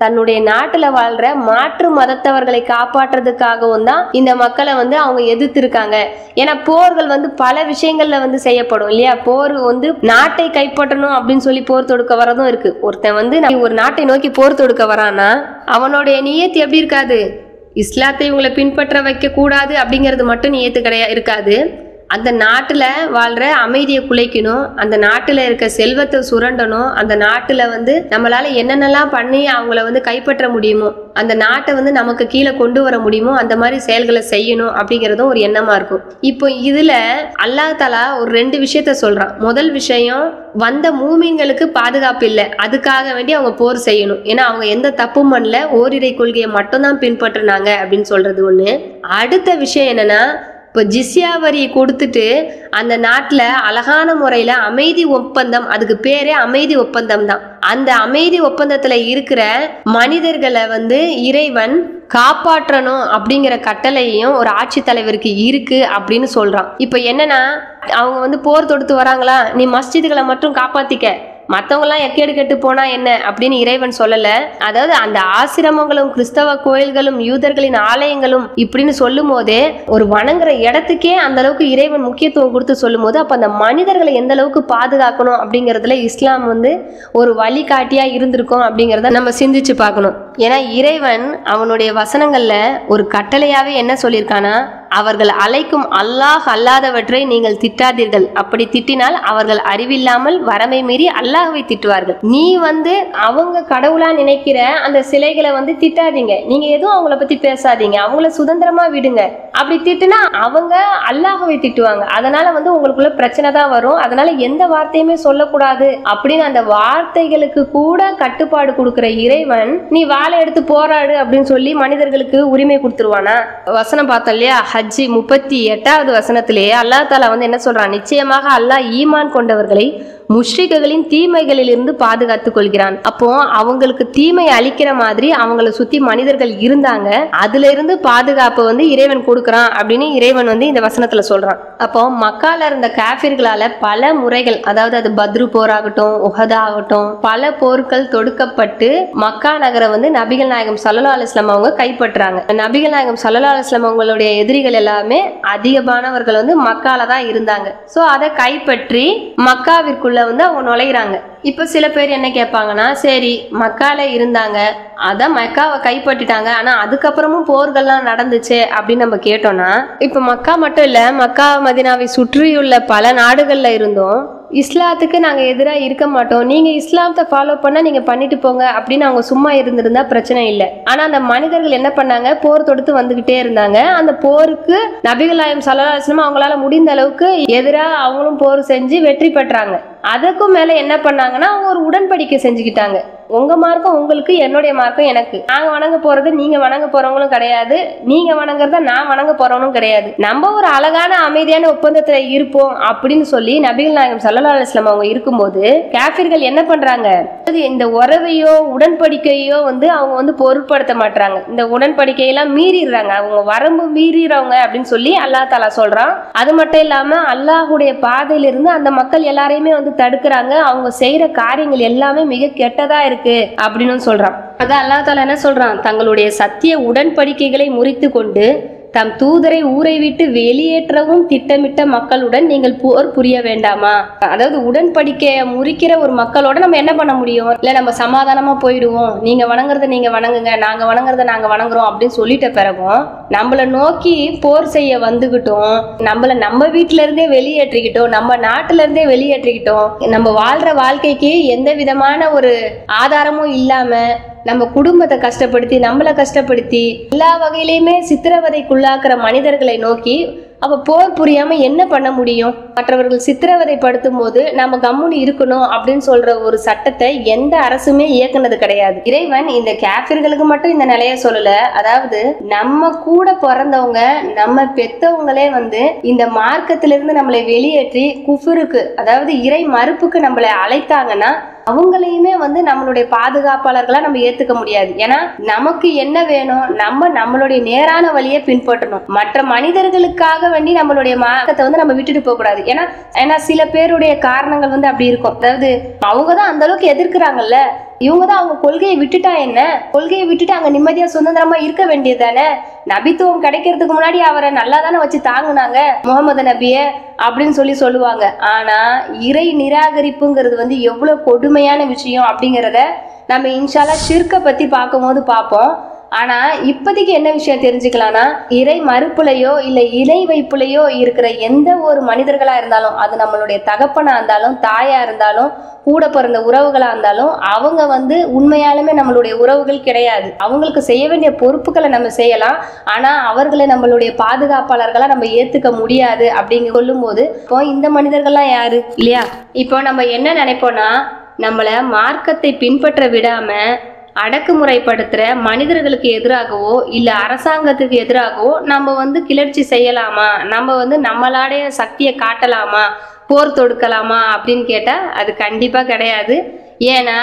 தன்னுடைய நாட்டுல வாழ்ற மாற்று மதத்தவர்களை காப்பாற்றுறதுக்காகவும் தான் இந்த மக்களை வந்து அவங்க எதிர்த்து இருக்காங்க. ஏன்னா போர்கள் வந்து பல விஷயங்கள்ல வந்து செய்யப்படும் இல்லையா. போர் வந்து நாட்டை கைப்பற்றணும் அப்படின்னு சொல்லி போர் தொடுக்க வரதும் இருக்கு. ஒருத்தன் வந்து ஒரு நாட்டை நோக்கி போர் தொடுக்க வரானா அவனுடைய நியத்து எப்படி இருக்காது, இஸ்லாத்தை இவங்களை பின்பற்ற வைக்க கூடாது அப்படிங்கிறது மட்டும் நியத்து இருக்காது. அந்த நாட்டுல வாழ்ற அமைதியை குலைக்கணும், அந்த நாட்டுல இருக்க செல்வத்தை சுரண்டணும், அந்த நாட்டுல வந்து நம்மளால என்னென்னலாம் பண்ணி அவங்கள வந்து கைப்பற்ற முடியுமோ, அந்த நாட்டை வந்து நமக்கு கீழே கொண்டு வர முடியுமோ அந்த மாதிரி செயல்களை செய்யணும் அப்படிங்கிறதும் ஒரு எண்ணமா இருக்கும். இப்போ இதுல அல்லாஹ் தஆலா ஒரு 2 விஷயத்த சொல்றான். முதல் விஷயம், வந்த மூமின்களுக்கு பாதுகாப்பு இல்லை, அதுக்காக வேண்டி அவங்க போர் செய்யணும், ஏன்னா அவங்க எந்த தப்பும் பண்ணல, ஓரிரை கொள்கையை மட்டும்தான் பின்பற்றினாங்க அப்படின்னு சொல்றது ஒண்ணு. அடுத்த விஷயம் என்னன்னா, இப்போ ஜிஸ்யா வரி கொடுத்துட்டு அந்த நாட்டில் அழகான முறையில் அமைதி ஒப்பந்தம், அதுக்கு பேரே அமைதி ஒப்பந்தம் தான், அந்த அமைதி ஒப்பந்தத்தில் இருக்கிற மனிதர்களை வந்து இறைவன் காப்பாற்றணும் அப்படிங்கிற கட்டளையும் ஒரு ஆட்சி தலைவருக்கு இருக்கு அப்படின்னு சொல்றான். இப்போ என்னன்னா, அவங்க வந்து போர் தொடுத்து வராங்களா, நீ மஸ்ஜிதுகளை மட்டும் காப்பாத்திக்க, மற்றவங்களாம் எக்கேடு கெட்டு போனா என்ன அப்படின்னு இறைவன் சொல்லல. அதாவது அந்த ஆசிரமங்களும் கிறிஸ்தவ கோயில்களும் யூதர்களின் ஆலயங்களும் இப்படின்னு சொல்லும் போதே ஒரு வணங்குற இடத்துக்கே அந்த அளவுக்கு இறைவன் முக்கியத்துவம் கொடுத்து சொல்லும் போது, அப்ப அந்த மனிதர்களை எந்த அளவுக்கு பாதுகாக்கணும் அப்படிங்கறதுல இஸ்லாம் வந்து ஒரு வழிகாட்டியா இருந்திருக்கும் அப்படிங்கறத நம்ம சிந்திச்சு பார்க்கணும். ஏன்னா இறைவன் அவனுடைய வசனங்கள்ல ஒரு கட்டளையாவே என்ன சொல்லியிருக்கானா, அவர்கள் அழைக்கும் அல்லாஹ் அல்லாதவற்றை நீங்கள் திட்டாதீர்கள், அப்படி திட்டினால் அவர்கள் அறிவில்லாமல் வரமை மீறி அல்லாஹ்வை திட்டுவார்கள். நீ வந்து அவங்க கடவுளா நினைக்கிற அந்த சிலைகளை வந்து திட்டாதீங்க, நீங்க எதுவும் அவங்கள பத்தி பேசாதீங்க, அவங்கள சுதந்திரமா விடுங்க. அப்படி திட்டுனா அவங்க அல்லாஹ்வை திட்டுவாங்க, அதனால வந்து உங்களுக்குள்ள பிரச்சனை தான் வரும், அதனால எந்த வார்த்தையுமே சொல்லக்கூடாது அப்படின்னு அந்த வார்த்தைகளுக்கு கூட கட்டுப்பாடு கொடுக்கிற இறைவன் நீ வாளை எடுத்து போராடு அப்படின்னு சொல்லி மனிதர்களுக்கு உரிமை கொடுத்துருவானா? வசனம் பார்த்தோம் இல்லையா, ஹஜ் 38வது வசனத்திலேயே அல்லாஹ் தஆலா வந்து என்ன சொல்றான், நிச்சயமாக அல்லாஹ் ஈமான் கொண்டவர்களை முஷ்ரிக்குகளின் தீமைகளில் இருந்து பாதுகாத்துக் கொள்கிறான். அப்போ அவங்களுக்கு தீமை அளிக்கிற மாதிரி அவங்கள சுத்தி மனிதர்கள் இருந்தாங்க, அதுல இருந்து பாதுகாப்பு வந்து இறைவன் கொடுக்கறான் அப்படின்னு இறைவன் வந்து இந்த வசனத்துல சொல்றான். அப்போ மக்கால இருந்த காஃபிர்களால பல முறைகள், அதாவது அது பத்ரு போராகட்டும், உஹத் ஆகட்டும், பல போர்கள் தொடுக்கப்பட்டு மக்கா நகரை வந்து நபிகள் நாயகம் ஸல்லல்லாஹு அலைஹி வஸல்லம் அவங்க கைப்பற்றாங்க. நபிகள் நாயகம் ஸல்லல்லாஹு அலைஹி வஸல்லம் அவங்களுடைய எதிரிகள் எல்லாமே அதிகமானவர்கள் வந்து மக்கால தான் இருந்தாங்க. சோ அதை கைப்பற்றி மக்காவிற்குள்ள வந்து அவங்க நுழைகிறாங்க. இப்ப சில பேர் என்ன கேட்பாங்கன்னா, சரி மக்கால இருந்தாங்க, அதான் மக்காவை கைப்பற்றிட்டாங்க, ஆனா அதுக்கப்புறமும் போர்கள்லாம் நடந்துச்சு அப்படின்னு நம்ம கேட்டோம்னா, இப்ப மக்கா மட்டும் இல்ல, மக்கா மதீனாவை சுற்றியுள்ள பல நாடுகள்ல இருந்தும் இஸ்லாத்துக்கு நாங்க எதிராக இருக்க மாட்டோம், நீங்க இஸ்லாத்தை ஃபாலோ பண்ணா நீங்க பண்ணிட்டு போங்க அப்படின்னு அவங்க சும்மா இருந்திருந்தா பிரச்சனை இல்லை. ஆனா அந்த மனிதர்கள் என்ன பண்ணாங்க, போர் தொடுத்து வந்துகிட்டே இருந்தாங்க. அந்த போருக்கு நபிகள் நாயகம் ஸல்லல்லாஹு அலைஹி வஸல்லம் அவங்களால முடிந்த அளவுக்கு எதிராக அவங்களும் போர் செஞ்சு வெற்றி பெற்றாங்க. அதுக்கும் மேல என்ன பண்ணாங்கன்னா அவங்க ஒரு உடன்படிக்கை செஞ்சுக்கிட்டாங்க. உங்க மார்க்கம் உங்களுக்கு, என்னுடைய மார்க்கம் எனக்கு. நாங்க வணங்க போறது நீங்க வணங்க போறவங்களும் கிடையாது, நீங்க வணங்குறத நான் வணங்க போறவனும் கிடையாது. நம்ம ஒரு அழகான அமைதியான ஒப்பந்தத்துல இருப்போம் அப்படின்னு சொல்லி நபிகள் நாயகம் ஸல்லல்லாஹு அலைஹி வஸல்லம் அவங்க இருக்கும்போது காஃபிர்கள் என்ன பண்றாங்க, இந்த உறவையோ உடன்படிக்கையோ அவங்க பொருட்படுத்த மாட்டாங்க. இந்த உடன்படிக்கையெல்லாம் மீறிடுறாங்க, அவங்க வரம்பு மீறிறவங்க அப்படின்னு சொல்லி அல்லாஹ் தஆலா சொல்றான். அது மட்டும் இல்லாம அல்லாஹ்வுடைய பாதையிலிருந்து அந்த மக்கள் எல்லாரையுமே தடுக்கிறாங்க. அவங்க செய்யற காரியங்கள் எல்லாமே மிக கெட்டதா இருக்கு அப்படின்னு சொல்றான். அதான் அல்லாஹ் தஆலா என்ன சொல்றான், தங்களுடைய சத்திய உடன்படிக்கைகளை முறித்து கொண்டு தம் தூதரை ஊரை விட்டு வெளியேற்றவும் திட்டமிட்ட மக்களுடன் நீங்கள் போர் புரிய வேண்டாமா. அதாவது உடன்படிக்கையை முறிக்கிற ஒரு மக்களோட நம்ம என்ன பண்ண முடியும், இல்ல நம்ம சமாதானமா போயிடுவோம், நீங்க வணங்குறத நீங்க வணங்குங்க, நாங்க வணங்குறத நாங்க வணங்குறோம் அப்படின்னு சொல்லிட்ட பிறகும் நம்மளை நோக்கி போர் செய்ய வந்துகிட்டோம், நம்ம வீட்டுல இருந்தே வெளியேற்றிக்கிட்டோம், நம்ம நாட்டுல இருந்தே வெளியேற்றிக்கிட்டோம், நம்ம வாழ்ற வாழ்க்கைக்கு எந்த விதமான ஒரு ஆதாரமும் இல்லாம நம்ம குடும்பத்தை கஷ்டப்படுத்தி நம்மளை கஷ்டப்படுத்தி எல்லா வகையிலையுமே சித்திரவதைக்குள்ளாக்குற மனிதர்களை நோக்கி அப்ப போர் புரியாம என்ன பண்ண முடியும். மற்றவர்கள் சித்திரவதைப்படுத்தும் போது நம்ம கம்முனு இருக்கணும் அப்படின்னு சொல்ற ஒரு சட்டத்தை எந்த அரசுமே இயக்குனது கிடையாது. இறைவன் இந்த காஃபிர்களுக்கு மட்டும் இந்த நிலைய சொல்லல, அதாவது நம்ம கூட பிறந்தவங்க நம்ம பெத்தவங்களே இந்த மார்க்கத்திலிருந்து நம்மளை வெளியேற்றி குஃபருக்கு, அதாவது இறை மறுப்புக்கு நம்மளை அழைத்தாங்கன்னா அவங்களையுமே நம்மளுடைய பாதுகாப்பாளர்களா நம்ம ஏத்துக்க முடியாது. ஏன்னா நமக்கு என்ன வேணும், நம்மளுடைய நேரான வழியை பின்பற்றணும். மற்ற மனிதர்களுக்காக வேண்டி நம்மளுடைய மார்க்கத்தை நம்ம விட்டுட்டு போக கூடாது. ஏன்னா சில பேருடைய காரணங்கள் அப்படி இருக்கும். அதாவது அவங்கதான் அந்த அளவுக்கு எதிர்க்கிறாங்கல்ல, இவங்கதான் அவங்க கொள்கையை விட்டுட்டா என்ன, கொள்கையை விட்டுட்டு அங்க நிம்மதியா சுதந்திரமா இருக்க வேண்டியது தானே. நபித்துவம் கிடைக்கிறதுக்கு முன்னாடி அவரை நல்லா தானே வச்சு தாங்குனாங்க முகமது நபிய அப்படின்னு சொல்லுவாங்க. ஆனா இறை நிராகரிப்புங்கிறது எவ்வளவு கொடுமையான விஷயம் அப்படிங்கிறத நம்ம இன்ஷால்லா ஷிர்கை பத்தி பார்க்கும்போது பார்ப்போம். ஆனா இப்போதைக்கு என்ன விஷயம் தெரிஞ்சுக்கலாம்னா, இறை மறுப்புலையோ இல்ல இணை வைப்புலையோ இருக்கிற எந்த ஒரு மனிதர்களா இருந்தாலும், அது நம்மளுடைய தகப்பனா இருந்தாலும் தாயா இருந்தாலும் கூட பிறந்த உறவுகளா இருந்தாலும், அவங்க உண்மையாலுமே நம்மளுடைய உறவுகள் கிடையாது. அவங்களுக்கு செய்ய வேண்டிய பொறுப்புகளை நம்ம செய்யலாம், ஆனா அவர்களை நம்மளுடைய பாதுகாப்பாளர்களா நம்ம ஏத்துக்க முடியாது அப்படிங்க சொல்லும் போது இப்போ இந்த மனிதர்கள்லாம் யாரு இல்லையா. இப்போ நம்ம என்ன நினைப்போம்னா, நம்மள மார்க்கத்தை பின்பற்ற விடாம அடக்குமுறைப்படுத்துற மனிதர்களுக்கு எதிராகவோ இல்ல அரசாங்கத்துக்கு எதிராகவோ நம்ம கிளர்ச்சி செய்யலாமா, நம்ம நம்மளாடைய சக்தியை காட்டலாமா, போர் தொடுக்கலாமா அப்படின்னு கேட்டா அது கண்டிப்பா கிடையாது. ஏன்னா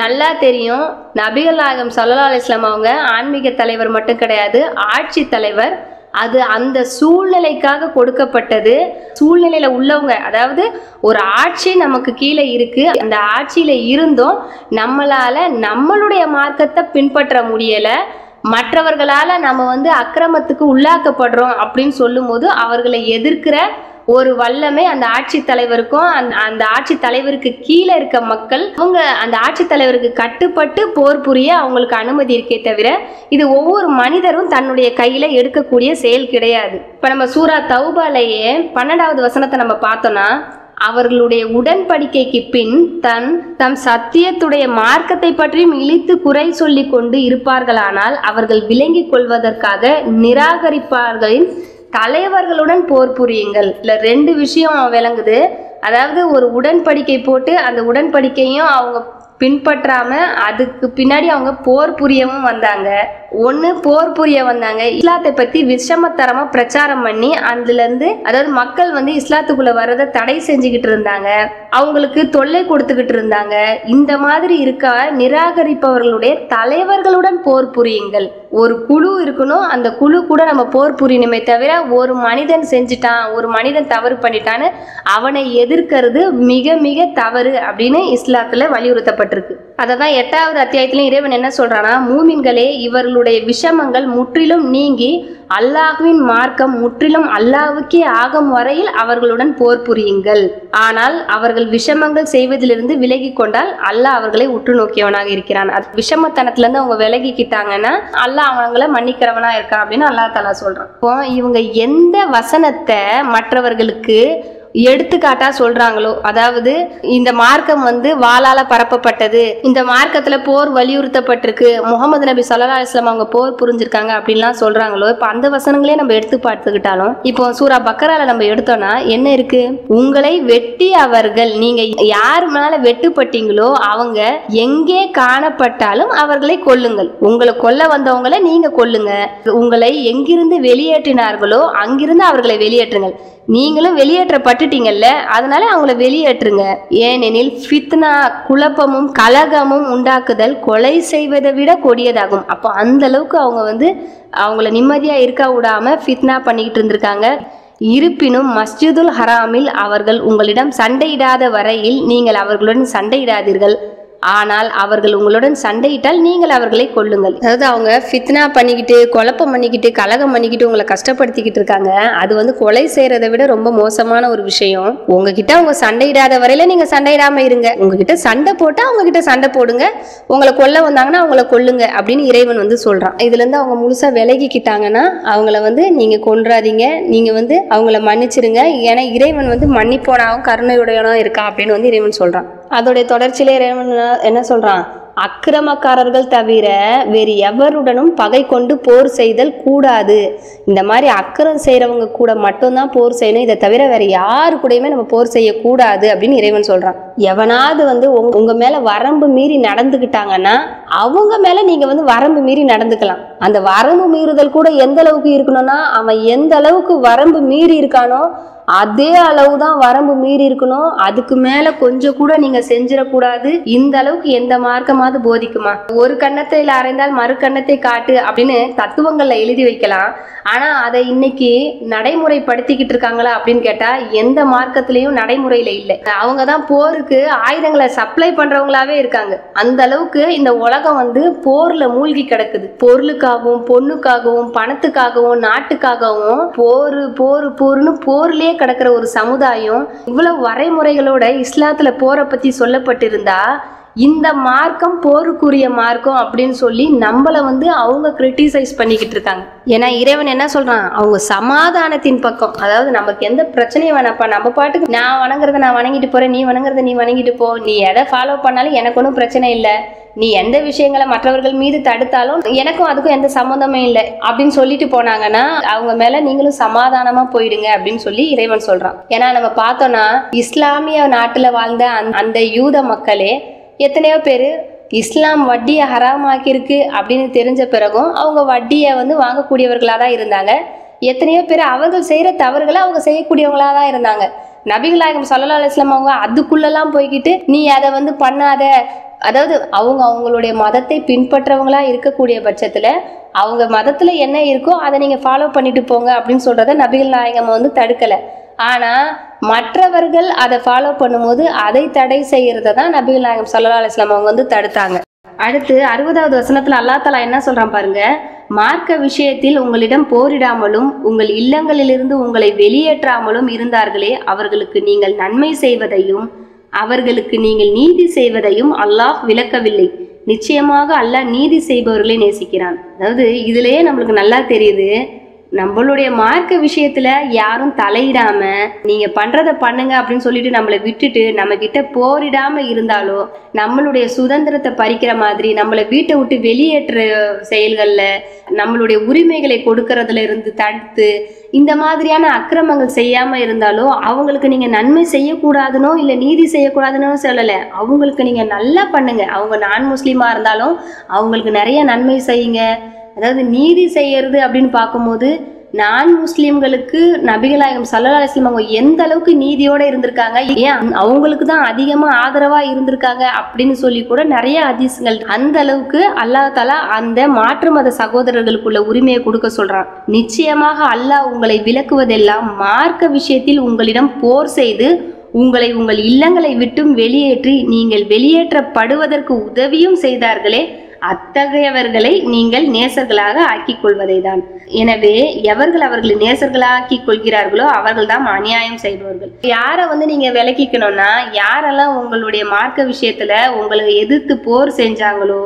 நல்லா தெரியும், நபிகள் நாயகம் ஸல்லல்லாஹு அலைஹி வஸல்லம் அவங்க ஆன்மீக தலைவர் மட்டும் கிடையாது, ஆட்சி தலைவர். அது அந்த சூழ்நிலைக்காக கொடுக்கப்பட்டது. சூழ்நிலையில உள்ளவங்க, அதாவது ஒரு ஆட்சி நமக்கு கீழே இருக்கு, அந்த ஆட்சியில இருந்தும் நம்மளால நம்மளுடைய மார்க்கத்தை பின்பற்ற முடியல, மற்றவர்களால நம்ம அக்கிரமத்துக்கு உள்ளாக்கப்படுறோம் அப்படின்னு சொல்லும் போது அவர்களை எதிர்க்கிற ஒரு வல்லமை அந்த ஆட்சி தலைவருக்கும் அந்த ஆட்சி தலைவருக்கு கீழே இருக்க மக்கள் அவங்க அந்த ஆட்சி தலைவருக்கு கட்டுப்பட்டு போர் புரிய அவங்களுக்கு அனுமதி இருக்கே தவிர இது ஒவ்வொரு மனிதரும் தன்னுடைய கையில எடுக்கக்கூடிய செயல் கிடையாது. இப்ப நம்ம சூரா தௌபாலேயே 12வது வசனத்தை நம்ம பார்த்தோம்னா, அவர்களுடைய உடன்படிக்கைக்கு பின் தம் சத்தியத்துடைய மார்க்கத்தை பற்றியும் இழித்து குறை சொல்லி கொண்டு இருப்பார்களானால் அவர்கள் விளங்கிக் கொள்வதற்காக நிராகரிப்பார்களின் தலைவர்களுடன் போர் புரியுங்கள். இல்ல 2 விஷயம் விளங்குது. அதாவது ஒரு உடன்படிக்கை போட்டு அந்த உடன்படிக்கையும் அவங்க பின்பற்றாம அதுக்கு பின்னாடி அவங்க போர் புரியவும் வந்தாங்க. ஒண்ணு போர் புரிய வந்தாங்க, இஸ்லாத்தை பத்தி விஷமத்தரமா பிரச்சாரம் பண்ணி அதுல இருந்து, அதாவது மக்கள் இஸ்லாத்துக்குள்ள வர்றதை தடை செஞ்சுக்கிட்டு இருந்தாங்க, அவங்களுக்கு தொல்லை கொடுத்துக்கிட்டு இருந்தாங்க. இந்த மாதிரி இருக்க நிராகரிப்பவர்களுடைய தலைவர்களுடன் போர் புரியுங்கள். ஒரு குழு இருக்கணும், அந்த குழு கூட நம்ம போர் புரியணுமே தவிர ஒரு மனிதன் செஞ்சுட்டான், ஒரு மனிதன் தவறு பண்ணிட்டான்னு அவனை எதிர்க்கிறது மிக மிக தவறு அப்படின்னு இஸ்லாத்துல வலியுறுத்தப்பட்டிருக்கு. அததான் 8வது அத்தியாயத்திலும் இறைவன் என்ன சொல்றானா, மூமின்களே இவர்களுடைய விஷமங்கள் முற்றிலும் நீங்கி அல்லாஹ்வின் மார்க்கம் முற்றிலும் அல்லாஹ்வுக்கே ஆகும் வரையில் அவர்களுடன் போர் புரியுங்கள். ஆனால் அவர்கள் விஷமங்கள் செய்வதிலிருந்து விலகி கொண்டால் அல்லாஹ் அவர்களை உற்று நோக்கியவனாக இருக்கிறான். அது விஷமத்தனத்துல இருந்து அவங்க விலகிக்கிட்டாங்கன்னா அல்லாஹ் அவங்கள மன்னிக்கிறவனா இருக்கான் அப்படின்னு அல்லாஹ் தஆலா சொல்றான். இப்போ இவங்க எந்த வசனத்தை மற்றவர்களுக்கு எடுத்துக்காட்டா சொல்றாங்களோ, அதாவது இந்த மார்க்கம் வந்து வாளால பரப்பப்பட்டது, இந்த மார்க்கத்துல போர் வலியுறுத்தப்பட்டிருக்கு, முகமது நபி ஸல்லல்லாஹு அலைஹி வஸல்லம் அவங்க போர் புரிஞ்சிருக்காங்க அப்படின்லாம் சொல்றாங்களோ, இப்ப அந்த வசனங்களே நம்ம எடுத்து பார்த்துக்கிட்டாலும் இப்போ சூரா பக்கரால நம்ம எடுத்தோம்னா என்ன இருக்கு? உங்களை வெட்டி அவர்கள், நீங்க யார் மேல வெட்டுப்பட்டீங்களோ அவங்க எங்கே காணப்பட்டாலும் அவர்களை கொல்லுங்கள். உங்களை கொல்ல வந்தவங்களை நீங்க கொல்லுங்க. உங்களை எங்கிருந்து வெளியேற்றினார்களோ அங்கிருந்து அவர்களை வெளியேற்றுங்கள். நீங்களும் வெளியேற்றப்பட்டுட்டீங்கல்ல, அதனால அவங்கள வெளியேற்றுங்க. ஏனெனில் ஃபித்னா, குழப்பமும் கலகமும் உண்டாக்குதல் கொலை செய்வதை விட கொடியதாகும். அப்போ அந்த அளவுக்கு அவங்க வந்து அவங்கள நிம்மதியா இருக்க விடாம ஃபித்னா பண்ணிக்கிட்டு இருந்திருக்காங்க. இருப்பினும் மஸ்ஜிதுல் ஹராமில் அவர்கள் உங்களிடம் சண்டையிடாத வரையில் நீங்கள் அவர்களுடன் சண்டையிடாதீர்கள். ஆனால் அவர்கள் உங்களுடன் சண்டையிட்டால் நீங்கள் அவர்களை கொல்லுங்கள். அதாவது அவங்க ஃபித்னா பண்ணிக்கிட்டு, குழப்பம் பண்ணிக்கிட்டு, கலகம் பண்ணிக்கிட்டு உங்களை கஷ்டப்படுத்திக்கிட்டு இருக்காங்க. அது வந்து கொலை செய்யறதை விட ரொம்ப மோசமான ஒரு விஷயம். உங்ககிட்ட அவங்க சண்டையிடாத வரையில நீங்க சண்டையிடாம இருங்க. உங்ககிட்ட சண்டை போட்டா அவங்க கிட்ட சண்டை போடுங்க. உங்களை கொல்ல வந்தாங்கன்னா அவங்கள கொல்லுங்க அப்படின்னு இறைவன் வந்து சொல்றான். இதுல இருந்து அவங்க முழுசா விலகிக்கிட்டாங்கன்னா அவங்கள வந்து நீங்க கொன்றாதீங்க, நீங்க வந்து அவங்கள மன்னிச்சிருங்க. ஏன்னா இறைவன் வந்து மன்னிப்போனாவும் கருணையுடையவனா இருக்கா அப்படின்னு வந்து இறைவன் சொல்றான். அதோடைய தொடர்ச்சியிலே இறைவன் என்ன சொல்றான்? அக்கிரமக்காரர்கள் தவிர வேறு எவருடனும் பகை கொண்டு போர் செய்தல் கூடாது. இந்த மாதிரி அக்கிரம் செய்யறவங்க கூட மட்டும்தான் போர் செய்யணும், இதை தவிர வேற யாரு கூடயுமே நம்ம போர் செய்யக்கூடாது அப்படின்னு இறைவன் சொல்றான். எவனாவது வந்து உங்க மேல வரம்பு மீறி நடந்துக்கிட்டாங்கன்னா அவங்க மேல நீங்க வந்து வரம்பு மீறி நடந்துக்கலாம். அந்த வரம்பு மீறுதல் கூட எந்த அளவுக்கு இருக்கணும்னா, அவன் எந்த அளவுக்கு வரம்பு மீறி இருக்கானோ அதே அளவுதான் வரம்பு மீறி இருக்கணும். அதுக்கு மேல கொஞ்சம் கூட நீங்க செஞ்சிடக்கூடாது. இந்த அளவுக்கு எந்த மார்க்கமாவது போதிக்குமா? ஒரு கன்னத்தில் அறைந்தால் மறு கன்னத்தை காட்டு அப்படின்னு தத்துவங்கள்ல எழுதி வைக்கலாம். ஆனா அதை இன்னைக்கு நடைமுறைப்படுத்திக்கிட்டு இருக்காங்களா அப்படின்னு கேட்டா எந்த மார்க்கத்திலையும் நடைமுறையில இல்லை. அவங்கதான் போருக்கு ஆயுதங்களை சப்ளை பண்றவங்களாவே இருக்காங்க. அந்த அளவுக்கு இந்த உலகம் வந்து போர்ல மூழ்கி கிடக்குது. பொருளுக்காகவும், பொண்ணுக்காகவும், பணத்துக்காகவும், நாட்டுக்காகவும் போரு போரு போருன்னு போர்லயே கிடக்கிற ஒரு சமுதாயம். இவ்வளவு வரைமுறைகளோட இஸ்லாத்துல போரை பத்தி சொல்லப்பட்டிருந்தா இந்த மார்க்கம் போருக்குரிய மார்க்கம் அப்படின்னு சொல்லி நம்மள வந்து அவங்க கிரிட்டிசைஸ் பண்ணிக்கிட்டு இருக்காங்க. ஏன்னா இறைவன் என்ன சொல்றான்? அவங்க சமாதானத்தின் பக்கம், அதாவது நமக்கு எந்த பிரச்சனையும் வேணாப்பா, நம்ம பாட்டுக்கு நான் வணங்குறத நான் வணங்கிட்டு போறேன், நீ வணங்குறத நீ வணங்கிட்டு போ, நீ எதை ஃபாலோ பண்ணாலும் எனக்கு ஒன்றும் பிரச்சனை இல்லை, நீ எந்த விஷயங்களை மற்றவர்கள் மீது தடுத்தாலும் எனக்கும் அதுக்கும் எந்த சம்மந்தமே இல்லை அப்படின்னு சொல்லிட்டு போனாங்கன்னா அவங்க மேல நீங்களும் சமாதானமா போயிடுங்க அப்படின்னு சொல்லி இறைவன் சொல்றான். ஏன்னா நம்ம பார்த்தோம்னா இஸ்லாமிய நாட்டுல வாழ்ந்த அந்த யூத மக்களே எத்தனையோ பேர் இஸ்லாம் வட்டியை ஹராமாக்கிருக்கு அப்படின்னு தெரிஞ்ச பிறகும் அவங்க வட்டியை வந்து வாங்கக்கூடியவர்களாக தான் இருந்தாங்க. எத்தனையோ பேர் அவர்கள் செய்கிற தவறுகளை அவங்க செய்யக்கூடியவங்களாக தான் இருந்தாங்க. நபிகள் நாயகம் ஸல்லல்லாஹு அலைஹி வஸல்லம் அவங்க அதுக்குள்ளெல்லாம் போய்கிட்டு நீ அதை வந்து பண்ணாத, அதாவது அவங்களுடைய மதத்தை பின்பற்றவங்களா இருக்கக்கூடிய பட்சத்துல அவங்க மதத்துல என்ன இருக்கோ அதை நீங்க ஃபாலோ பண்ணிட்டு போங்க அப்படின்னு சொல்றத நபிகள் நாயகம் வந்து தடுக்கல. ஆனா மற்றவர்கள் அதை ஃபாலோ பண்ணும்போது அதை தடை செய்யறத தான் நபிகள் நாயகம் ஸல்லல்லாஹு அலைஹி வஸல்லம் அவங்க வந்து தடுத்தாங்க. அடுத்து 60வது வசனத்துல அல்லாஹ் தஆலா என்ன சொல்றான் பாருங்க. மார்க்க விஷயத்தில் உங்களிடம் போரிடாமலும் உங்கள் இல்லங்களிலிருந்து உங்களை வெளியேற்றாமலும் இருந்தார்களே அவர்களுக்கு நீங்கள் நன்மை செய்வதையும் அவர்களுக்கு நீங்கள் நீதி செய்வதையும் அல்லாஹ் விலக்கவில்லை. நிச்சயமாக அல்லாஹ் நீதி செய்பவர்களை நேசிக்கிறான். அதாவது இதுலயே நம்மளுக்கு நல்லா தெரியுது, நம்மளுடைய மார்க்க விஷயத்துல யாரும் தலையிடாம நீங்க பண்றதை பண்ணுங்க அப்படின்னு சொல்லிட்டு நம்மளை விட்டுட்டு நம்ம கிட்ட போரிடாம இருந்தாலோ, நம்மளுடைய சுதந்திரத்தை பறிக்கிற மாதிரி நம்மளை வீட்டை விட்டு வெளியேற்ற செயல்கள்ல நம்மளுடைய உரிமைகளை கொடுக்கறதுல இருந்து தடுத்து இந்த மாதிரியான அக்கிரமங்கள் செய்யாம இருந்தாலோ அவங்களுக்கு நீங்க நன்மை செய்யக்கூடாதுனோ இல்ல நீதி செய்யக்கூடாதுன்னு சொல்லல. அவங்களுக்கு நீங்க நல்லா பண்ணுங்க. அவங்க நான் முஸ்லீமா இருந்தாலும் அவங்களுக்கு நிறைய நன்மை செய்யுங்க. அதாவது நீதி செய்யறது அப்படின்னு பார்க்கும்போது நான் முஸ்லீம்களுக்கு நபிகள் நாயகம் ஸல்லல்லாஹு அலைஹி வஸல்லம் அவங்க எந்த அளவுக்கு நீதியோட இருந்திருக்காங்க, ஏன் அவங்களுக்கு தான் அதிகமா ஆதரவா இருந்திருக்காங்க அப்படின்னு சொல்லி கூட நிறைய ஹதீஸ்கள். அந்த அளவுக்கு அல்லாஹ் தஆலா அந்த மாற்று மத சகோதரர்களுக்குள்ள உரிமையை கொடுக்க சொல்றான். நிச்சயமாக அல்லாஹ் உங்களை விலக்குவதெல்லாம் மார்க்க விஷயத்தில் உங்களிடம் போர் செய்து உங்களை உங்கள் இல்லங்களை விட்டும் வெளியேற்றி நீங்கள் வெளியேற்றப்படுவதற்கு உதவியும் செய்தார்களே அத்தகையவர்களை நீங்கள் நேசர்களாக ஆக்கிக் கொள்வதை தான். எனவே எவர்கள் அவர்களை நேசர்களாக்கி கொள்கிறார்களோ அவர்கள் தான் அநியாயம் செய்பவர்கள். யாரை வந்து நீங்க விலக்கிக்கணும்னா, யாரெல்லாம் உங்களுடைய மார்க்க விஷயத்துல உங்களை எதிர்த்து போர் செஞ்சாங்களோ,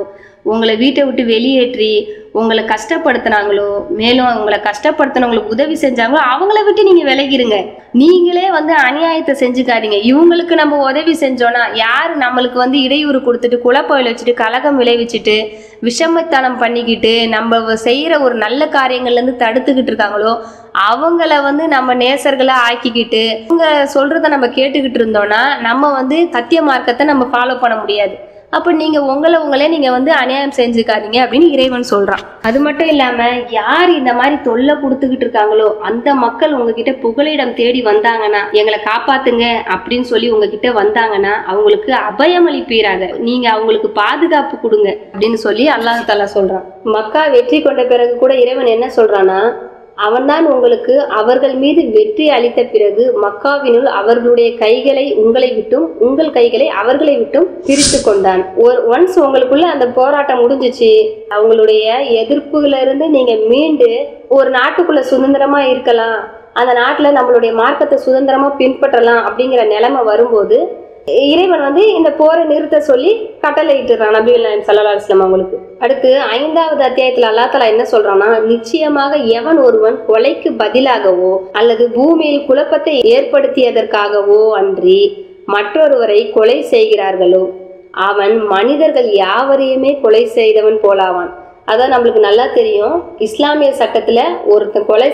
உங்களை வீட்டை விட்டு வெளியேற்றி உங்களை கஷ்டப்படுத்தினாங்களோ, மேலும் உங்களை கஷ்டப்படுத்தினவங்களுக்கு உதவி செஞ்சாங்களோ அவங்கள விட்டு நீங்க விலகிருங்க. நீங்களே வந்து அநியாயத்தை செஞ்சுக்காதீங்க. இவங்களுக்கு நம்ம உதவி செஞ்சோன்னா யார் நம்மளுக்கு வந்து இடையூறு கொடுத்துட்டு குழப்பம் வச்சுட்டு கலகம் விளைவிச்சுட்டு விஷமத்தனம் பண்ணிக்கிட்டு நம்ம செய்கிற ஒரு நல்ல காரியங்கள்லேருந்து தடுத்துக்கிட்டு இருக்காங்களோ அவங்கள வந்து நம்ம நேசர்களை ஆக்கிக்கிட்டு அவங்க சொல்கிறத நம்ம கேட்டுக்கிட்டு இருந்தோன்னா நம்ம வந்து சத்திய மார்க்கத்தை நம்ம ஃபாலோ பண்ண முடியாது. அப்போ நீங்கள் உங்களே நீங்கள் வந்து அநியாயம் செஞ்சுக்காதீங்க அப்படின்னு இறைவன் சொல்கிறான். அது மட்டும் இல்லாமல் யார் இந்த மாதிரி தொல்லை கொடுத்துக்கிட்டு இருக்காங்களோ அந்த மக்கள் உங்ககிட்ட புகலிடம் தேடி வந்தாங்கன்னா எங்களை காப்பாத்துங்க அப்படின்னு சொல்லி உங்ககிட்ட வந்தாங்கன்னா அவங்களுக்கு அபயம் அளிப்பீராக, நீங்கள் அவங்களுக்கு பாதுகாப்பு கொடுங்க அப்படின்னு சொல்லி அல்லாஹ் தஆலா சொல்கிறான். மக்கா வெற்றி கொண்ட பிறகு கூட இறைவன் என்ன சொல்கிறான்னா, அவன்தான் உங்களுக்கு அவர்கள் மீது வெற்றி அளித்த பிறகு மக்காவினுள் அவர்களுடைய கைகளை உங்களை விட்டும் உங்கள் கைகளை அவர்களை விட்டும் பிரித்து கொண்டான். ஒன்ஸ் உங்களுக்குள்ள அந்த போராட்டம் முடிஞ்சிச்சு, அவங்களுடைய எதிர்ப்புல இருந்து நீங்க மீண்டு ஒரு நாட்டுக்குள்ள சுதந்திரமா இருக்கலாம், அந்த நாட்டுல நம்மளுடைய மார்க்கத்தை சுதந்திரமா பின்பற்றலாம் அப்படிங்கிற நிலைமை வரும்போது இறைவன் வந்து இந்த போரை நிறுத்த சொல்லி கட்டளையிட்டுறான் நபிகள் நாயகம் ஸல்லல்லாஹு அலைஹி வஸல்லம் அவங்களுக்கு. அடுத்து 5வது அத்தியாயத்துல அல்லாஹ் தஆலா என்ன சொல்றான்னா, நிச்சயமாக எவன் ஒருவன் கொலைக்கு பதிலாகவோ அல்லது பூமியில் குழப்பத்தை ஏற்படுத்தியதற்காகவோ அன்றி மற்றொருவரை கொலை செய்கிறார்களோ அவன் மனிதர்கள் யாவரையுமே கொலை செய்தவன் போலாவான். அதான் நம்மளுக்கு நல்லா தெரியும், இஸ்லாமிய சட்டத்துல ஒருத்தன் கொலை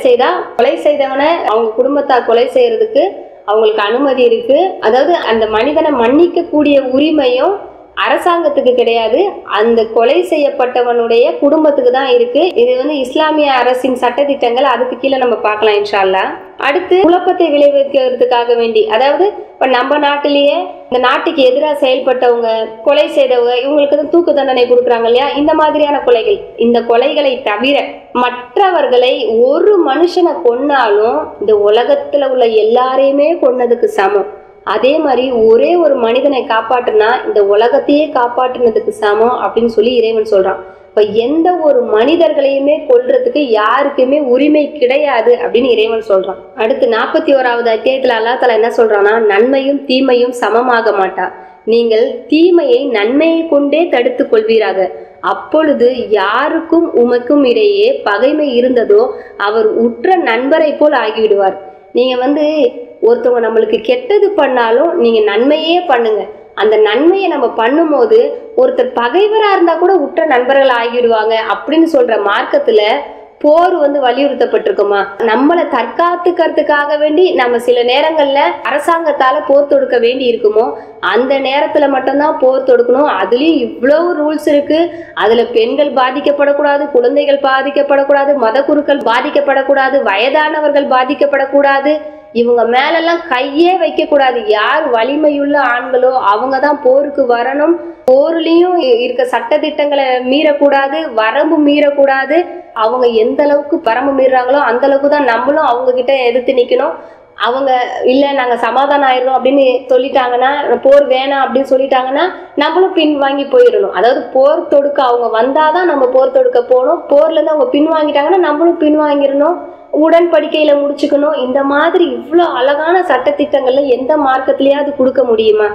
செய்தவனை அவங்க குடும்பத்தார் கொலை செய்யறதுக்கு அவங்களுக்கு அனுமதி இருக்கு. அதாவது அந்த மனிதனை மன்னிக்க கூடிய உரிமையும் அரசாங்கத்துக்கு கிடையாது, அந்த கொலை செய்யப்பட்டவனுடைய குடும்பத்துக்கு தான் இருக்கு. இது வந்து இஸ்லாமிய அரசின் சட்டத்திட்டங்கள், அதுக்கு கீழே நம்ம பார்க்கலாம் இன்ஷா அல்லாஹ். அடுத்து குழப்பத்தை விளைவிக்கிறதுக்காக வேண்டி, அதாவது இப்ப நம்ம நாட்டிலேயே இந்த நாட்டுக்கு எதிராக செயல்பட்டவங்க கொலை செய்தவங்க இவங்களுக்கு தான் தூக்கு தண்டனை கொடுக்குறாங்க இல்லையா, இந்த மாதிரியான கொலைகள். இந்த கொலைகளை தவிர மற்றவர்களை ஒரு மனுஷனை கொன்னாலும் இந்த உலகத்துல உள்ள எல்லாரையுமே கொன்னதுக்கு சமம். அதே மாதிரி ஒரே ஒரு மனிதனை காப்பாற்றினா இந்த உலகத்தையே காப்பாற்றினதுக்கு சமம் அப்படின்னு சொல்லி இறைவன் சொல்றான். இப்ப எந்த ஒரு மனிதர்களையுமே கொல்றதுக்கு யாருக்குமே உரிமை கிடையாது அப்படின்னு இறைவன் சொல்றான். அடுத்து 41வது அத்தியாயத்துல அல்லாஹ் தஆலா என்ன சொல்றான்னா, நன்மையும் தீமையும் சமமாக மாட்டா, நீங்கள் தீமையை நன்மையை கொண்டே தடுத்து கொள்வீராக, அப்பொழுது யாருக்கும் உமக்கும் இடையே பகைமை இருந்ததோ அவர் உற்ற நண்பரை போல் ஆகிவிடுவார். நீங்க வந்து ஒருத்தவங்க நம்மளுக்கு கெட்டது பண்ணாலும் நீங்க நன்மையே பண்ணுங்க, அந்த நன்மையை நம்ம பண்ணும்போது ஒருத்தர் பகைவரா இருந்தா கூட உற்ற நண்பர்கள் ஆகிடுவாங்க அப்படின்னு சொல்ற மார்க்கத்துல போர் வந்து வலியுறுத்தப்பட்டிருக்குமா? நம்மளை தற்காத்துக்கிறதுக்காக வேண்டி நம்ம சில நேரங்கள்ல அரசாங்கத்தால போர் தொடுக்க வேண்டி இருக்குமோ அந்த நேரத்துல மட்டும்தான் போர் தொடுக்கணும். அதுலயும் இவ்வளவு ரூல்ஸ் இருக்கு. அதுல பெண்கள் பாதிக்கப்படக்கூடாது, குழந்தைகள் பாதிக்கப்படக்கூடாது, மத குருக்கள் பாதிக்கப்படக்கூடாது, வயதானவர்கள் பாதிக்கப்படக்கூடாது, இவங்க மேலெல்லாம் கையே வைக்க கூடாது. யார் வலிமையுள்ள ஆண்களோ அவங்க தான் போருக்கு வரணும். போர்லயும் இருக்க சட்ட திட்டங்களை மீறக்கூடாது, வரம்பு மீறக்கூடாது. அவங்க எந்த அளவுக்கு வரம்பு மீறாங்களோ அந்த அளவுக்கு தான் நம்மளும் அவங்க கிட்ட எதிர்த்து நிக்கணும். அவங்க இல்ல நாங்க சமாதானம் ஆயிடும் அப்படின்னு சொல்லிட்டாங்கன்னா, போர் வேணாம் அப்படின்னு சொல்லிட்டாங்கன்னா நம்மளும் பின் வாங்கி போயிடணும். அதாவது போர் தொடுக்க அவங்க வந்தாதான் நம்ம போர் தொடுக்க போகணும். போர்ல இருந்து அவங்க பின் வாங்கிட்டாங்கன்னா நம்மளும் பின் வாங்கிடணும், உடன்படிக்கையில முடிச்சுக்கணும். இந்த மாதிரி இவ்வளோ அழகான சட்டத்திட்டங்கள்ல எந்த மார்க்கத்திலேயாவது கொடுக்க முடியுமா?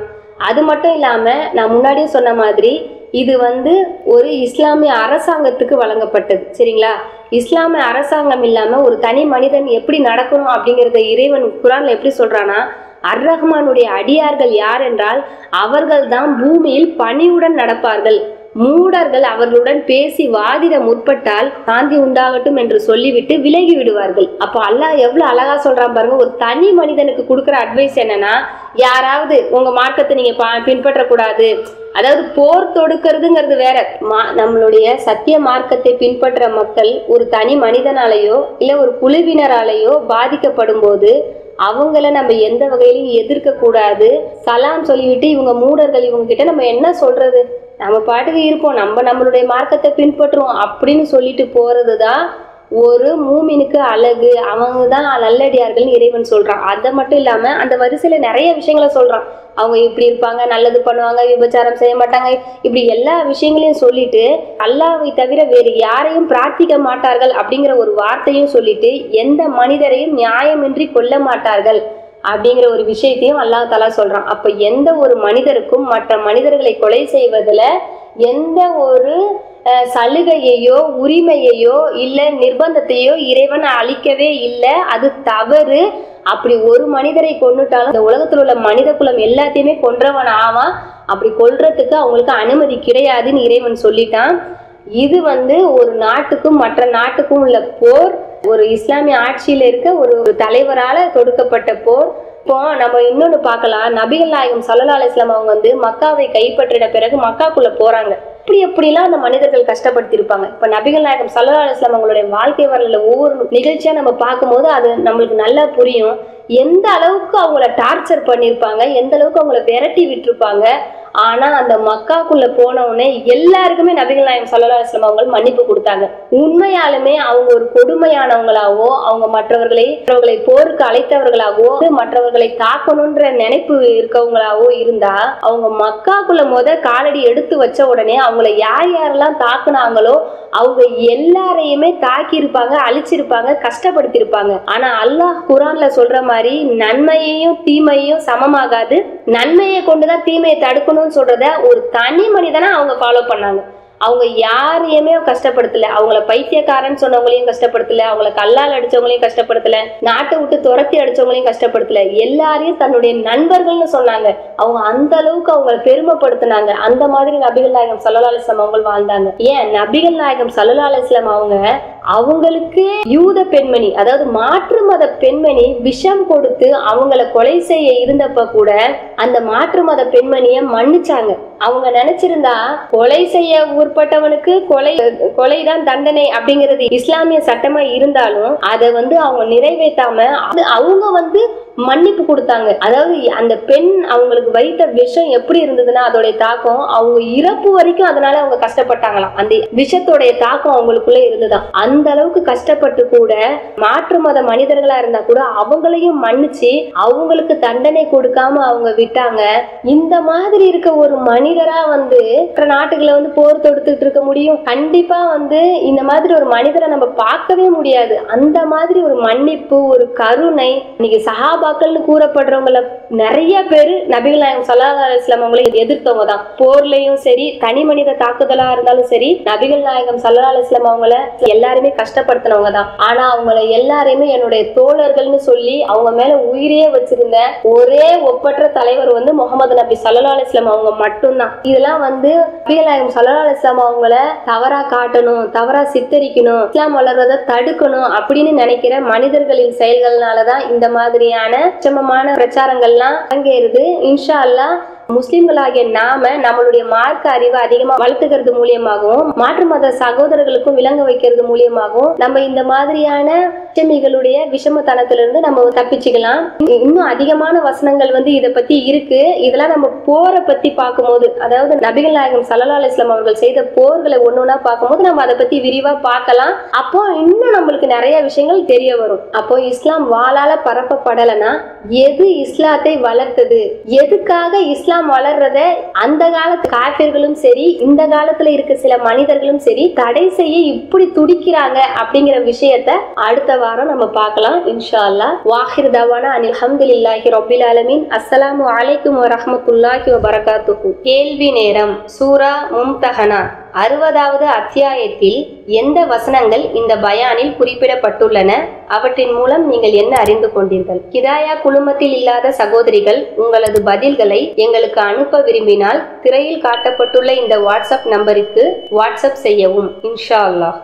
அது மட்டும் இல்லாம நான் முன்னாடியே சொன்ன மாதிரி இது வந்து ஒரு இஸ்லாமிய அரசாங்கத்துக்கு வழங்கப்பட்டது, சரிங்களா? இஸ்லாமிய அரசாங்கம் இல்லாம ஒரு தனி மனிதன் எப்படி நடக்கணும் அப்படிங்கறத இறைவன் குர்ஆன்ல எப்படி சொல்றானா, அர் ரஹ்மானுடைய அடியார்கள் யார் என்றால் அவர்கள் தான் பூமியில் பணிவுடன் நடப்பார்கள், மூடர்கள் அவர்களுடன் பேசி வாதிட முற்பட்டால் சாந்தி உண்டாகட்டும் என்று சொல்லிவிட்டு விலகி விடுவார்கள். அப்போ அல்லாஹ் எவ்வளவு அழகா சொல்றான் பாருங்க. ஒரு தனி மனிதனுக்கு கொடுக்குற அட்வைஸ் என்னன்னா, யாராவது உங்க மார்க்கத்தை நீங்க பின்பற்றக்கூடாது, அதாவது போர் தொடுக்கிறதுங்கிறது வேற. நம்மளுடைய சத்திய மார்க்கத்தை பின்பற்ற மக்கள் ஒரு தனி மனிதனாலேயோ இல்ல ஒரு குழுவினராலேயோ பாதிக்கப்படும் போது அவங்கள நம்ம எந்த வகையிலும் எதிர்க்க கூடாது. சலாம் சொல்லிவிட்டு இவங்க மூடர்கள் இவங்க கிட்ட நம்ம என்ன சொல்றது, நம்ம பாட்டுக்கு இருப்போம், நம்மளுடைய மார்க்கத்தை பின்பற்றுவோம் அப்படின்னு சொல்லிட்டு போறதுதான் ஒரு மூமினுக்கு அழகு. அவங்க தான் நல்லடியார்கள் இறைவன் சொல்றான். அதை மட்டும் இல்லாம அந்த வரிசையில நிறைய விஷயங்களை சொல்றான். அவங்க இப்படி இருப்பாங்க, நல்லது பண்ணுவாங்க, விபச்சாரம் செய்ய மாட்டாங்க, இப்படி எல்லா விஷயங்களையும் சொல்லிட்டு அல்லாஹ்வை தவிர வேறு யாரையும் பிரார்த்திக்க மாட்டார்கள் அப்படிங்கிற ஒரு வார்த்தையும் சொல்லிட்டு எந்த மனிதரையும் நியாயமின்றி கொல்ல மாட்டார்கள் அப்படிங்கிற ஒரு விஷயத்தையும் அல்லாஹ் தஆலா சொல்றான். அப்ப எந்த ஒரு மனிதருக்கும் மற்ற மனிதர்களை கொலை செய்வதில் எந்த ஒரு சலுகையையோ உரிமையையோ இல்ல நிர்பந்தத்தையோ இறைவன் அளிக்கவே இல்லை. அது தவறு. அப்படி ஒரு மனிதரை கொன்னுட்டாலும் இந்த உலகத்தில் உள்ள மனித குலம் எல்லாத்தையுமே கொன்றவன் ஆவான். அப்படி கொல்றதுக்கு அவங்களுக்கு அனுமதி கிடையாதுன்னு இறைவன் சொல்லிட்டான். இது ஒரு நாட்டுக்கும் மற்ற நாட்டுக்கும் உள்ள போர். ஒரு இஸ்லாமிய ஆட்சியில இருக்க ஒரு தலைவரால தொடுக்கப்பட்ட போர். இப்போ நம்ம இன்னொன்னு பார்க்கலாம். நபிகள் நாயகம் ஸல்லல்லாஹு அலைஹி வஸல்லம் அவங்க மக்காவை கைப்பற்றின பிறகு மக்காக்குள்ள போறாங்க. எப்படிலாம் அந்த மனிதர்கள் கஷ்டப்படுத்தி இருப்பாங்க. இப்ப நபிகள் நாயகம் ஸல்லல்லாஹு அலைஹி வஸல்லம் அவங்களுடைய வாழ்க்கை வரலாறுல ஒவ்வொரு நிகழ்ச்சியா நம்ம பார்க்கும்போது அது நம்மளுக்கு நல்லா புரியும். எந்த அளவுக்கு அவங்கள டார்ச்சர் பண்ணியிருப்பாங்க, எந்த அளவுக்கு அவங்கள விரட்டி விட்டுருப்பாங்க. ஆனா அந்த மக்காக்குள்ள போன உடனே எல்லாருக்குமே நபிகள் நாயகம் ஸல்லல்லாஹு அலைஹி வஸல்லம் அவங்க மன்னிப்பு கொடுத்தாங்க. உண்மையாலுமே அவங்க ஒரு கொடுமையானவங்களாவோ, அவங்க மற்றவர்களை போருக்கு அழைத்தவர்களாகவோ, மற்றவர்களை தாக்கணும்ன்ற நினைப்பு இருக்கவங்களாவோ இருந்தா அவங்க மக்காக்குள்ள காலடி எடுத்து வச்ச உடனே அவங்கள யார் யாரெல்லாம் தாக்குனாங்களோ அவங்க எல்லாரையுமே தாக்கி இருப்பாங்க, அழிச்சிருப்பாங்க, கஷ்டப்படுத்திருப்பாங்க. ஆனா அல்லாஹ் குர்ஆன்ல சொல்ற மாதிரி நன்மையையும் தீமையையும் சமமாகாது. நன்மையை கொண்டுதான் தீமையை தடுக்கணும்னு சொல்றத ஒரு தனி மனிதனா அவங்க ஃபாலோ பண்ணாங்க. அவங்க யாரையுமே கஷ்டப்படுத்தல. அவங்கள பைத்தியக்காரன்னு சொன்னவங்களையும் கஷ்டப்படுத்தல, அவங்கள கல்லால் அடிச்சவங்களையும் கஷ்டப்படுத்தல, நாட்டை விட்டு துரத்தி அடிச்சவங்களையும் கஷ்டப்படுத்தல. எல்லாரையும் தன்னுடைய நண்பர்கள்னு சொன்னாங்க. அவங்க அந்த அளவுக்கு அவங்களை பெருமைப்படுத்தினாங்க. அந்த மாதிரி நபிகள் நாயகம் ஸல்லல்லாஹு அலைஹி வஸல்லம் அவங்க வாழ்ந்தாங்க. ஏன் நபிகள் நாயகம் ஸல்லல்லாஹு அலைஹி வஸல்லம் அவங்களுக்கு யூத பெண்மணி, அதாவது மாற்று மத பெண்மணி விஷம் கொடுத்து அவங்கள கொலை செய்ய இருந்தப்ப கூட அந்த மாற்று மத பெண்மணிய மன்னிச்சாங்க. அவங்க நினைச்சிருந்தா கொலை செய்ய உட்பட்டவனுக்கு கொலைதான் தண்டனை அப்படிங்கிறது இஸ்லாமிய சட்டமா இருந்தாலும் அதை அவங்க நிறைவேற்றாம அவங்க மன்னிப்பு கொடுத்தாங்க. அதாவது அந்த பெண் அவங்களுக்கு வைத்த விஷம் எப்படி இருந்ததுன்னா அதோடைய தாக்கம் அவங்க இறப்பு வரைக்கும் அதனால அவங்க கஷ்டப்பட்டாங்களாம். அந்த விஷத்தோடைய தாக்கம் அவங்களுக்குள்ள இருந்துதான். அந்த அளவுக்கு கஷ்டப்பட்டு கூட மாற்று மத மனிதர்களா இருந்தா கூட அவங்களையும் மன்னிச்சு அவங்களுக்கு தண்டனை கொடுக்காம அவங்க விட்டாங்க. இந்த மாதிரி இருக்க ஒரு மனிதரா மற்ற நாட்டுகளை போர் தொடுத்துட்டு இருக்க முடியும்? கண்டிப்பா இந்த மாதிரி ஒரு மனிதரை நம்ம பார்க்கவே முடியாது. அந்த மாதிரி ஒரு மன்னிப்பு, ஒரு கருணை. இன்னைக்கு சஹாபாக்கள்னு கூறப்படுறவங்கள நிறைய பேரு நபிகள் நாயகம் ஸல்லல்லாஹு அலைஹி வஸல்லம் அவங்களை எதிர்த்தவங்க தான். போர்லயும் சரி, தனி மனித தாக்குதலா இருந்தாலும் சரி, நபிகள் நாயகம் ஸல்லல்லாஹு அலைஹி வஸல்லம் அவங்கள எல்லாருமே கஷ்டப்படுத்தினவங்க தான். ஆனா அவங்கள எல்லாரையுமே என்னுடைய தோழர்கள்னு சொல்லி அவங்க மேல உயிரையே வச்சிருந்த ஒரே ஒப்பற்ற தலைவர் முகமது நபி ஸல்லல்லாஹு அலைஹி வஸல்லம் அவங்க மட்டும்தான். இதெல்லாம் நபிகள் நாயகம் ஸல்லல்லாஹு அலைஹி வஸல்லம் அவங்கள தவறா காட்டணும், தவறா சித்தரிக்கணும், இஸ்லாம் வளர்றதை தடுக்கணும் அப்படின்னு நினைக்கிற மனிதர்களின் செயல்கள்னாலதான் இந்த மாதிரியான உச்சமமான பிரச்சாரங்கள்லாம் அரங்கேறுது. இன்ஷா அல்லாஹ் முஸ்லிம்களாகிய நாம நம்மளுடைய மார்க்க அறிவை அதிகமா வளர்த்துக்கிறது மூலியமாகவும் மாற்று மத சகோதரர்களுக்கும் விளங்க வைக்கிறது மூலியமாகவும் நம்ம இந்த மாதிரியான விஷமிகளுடைய விஷமத்தனத்திலிருந்து நம்ம தப்பிச்சுக்கலாம். இன்னும் அதிகமான வசனங்கள் இதை பத்தி இருக்கு. இதெல்லாம் நம்ம போரை பத்தி பார்க்கும்போது, அதாவது நபிகள் நாயகம் ஸல்லல்லாஹு அலைஹி வஸல்லம் அவர்கள் செய்த போர்களை ஒன்னொன்னா பார்க்கும்போது நம்ம அதை பத்தி விரிவா பார்க்கலாம். அப்போ இன்னும் நம்மளுக்கு நிறைய விஷயங்கள் தெரிய வரும். அப்போ இஸ்லாம் வாளால பரப்பப்படலைன்னா எது இஸ்லாத்தை வளர்த்தது, எதுக்காக இஸ்லாம் வளர்றத அந்த காலத்து காஃபிர்களும் சரி, இந்த காலத்துல இருக்க சில மனிதர்களும் சரி தடை செய்ய இப்படி துடிக்கிறாங்க அப்படிங்கிற விஷயத்த அடுத்த வாரம் நம்ம பார்க்கலாம் இன்ஷா அல்லாஹ். வாஹிர் தவானா அனில் ஹம்துலில்லாஹி ரப்பில் ஆலமீன். அஸ்ஸலாமு அலைக்கும் வரஹ்மத்துல்லாஹி வபரகாத்துஹு. கேள்வி நேரம். சூரா மும்தஹனா 60வது அத்தியாயத்தில் எந்த வசனங்கள் இந்த பயானில் குறிப்பிடப்பட்டுள்ளன? அவற்றின் மூலம் நீங்கள் என்ன அறிந்து கொண்டீர்கள்? ஹிதாயா குழுமத்தில் இல்லாத சகோதரிகள் உங்களது பதில்களை எங்களுக்கு அனுப்ப விரும்பினால் திரையில் காட்டப்பட்டுள்ள இந்த வாட்ஸ்அப் நம்பருக்கு வாட்ஸ்அப் செய்யவும். இன்ஷா அல்லாஹ்.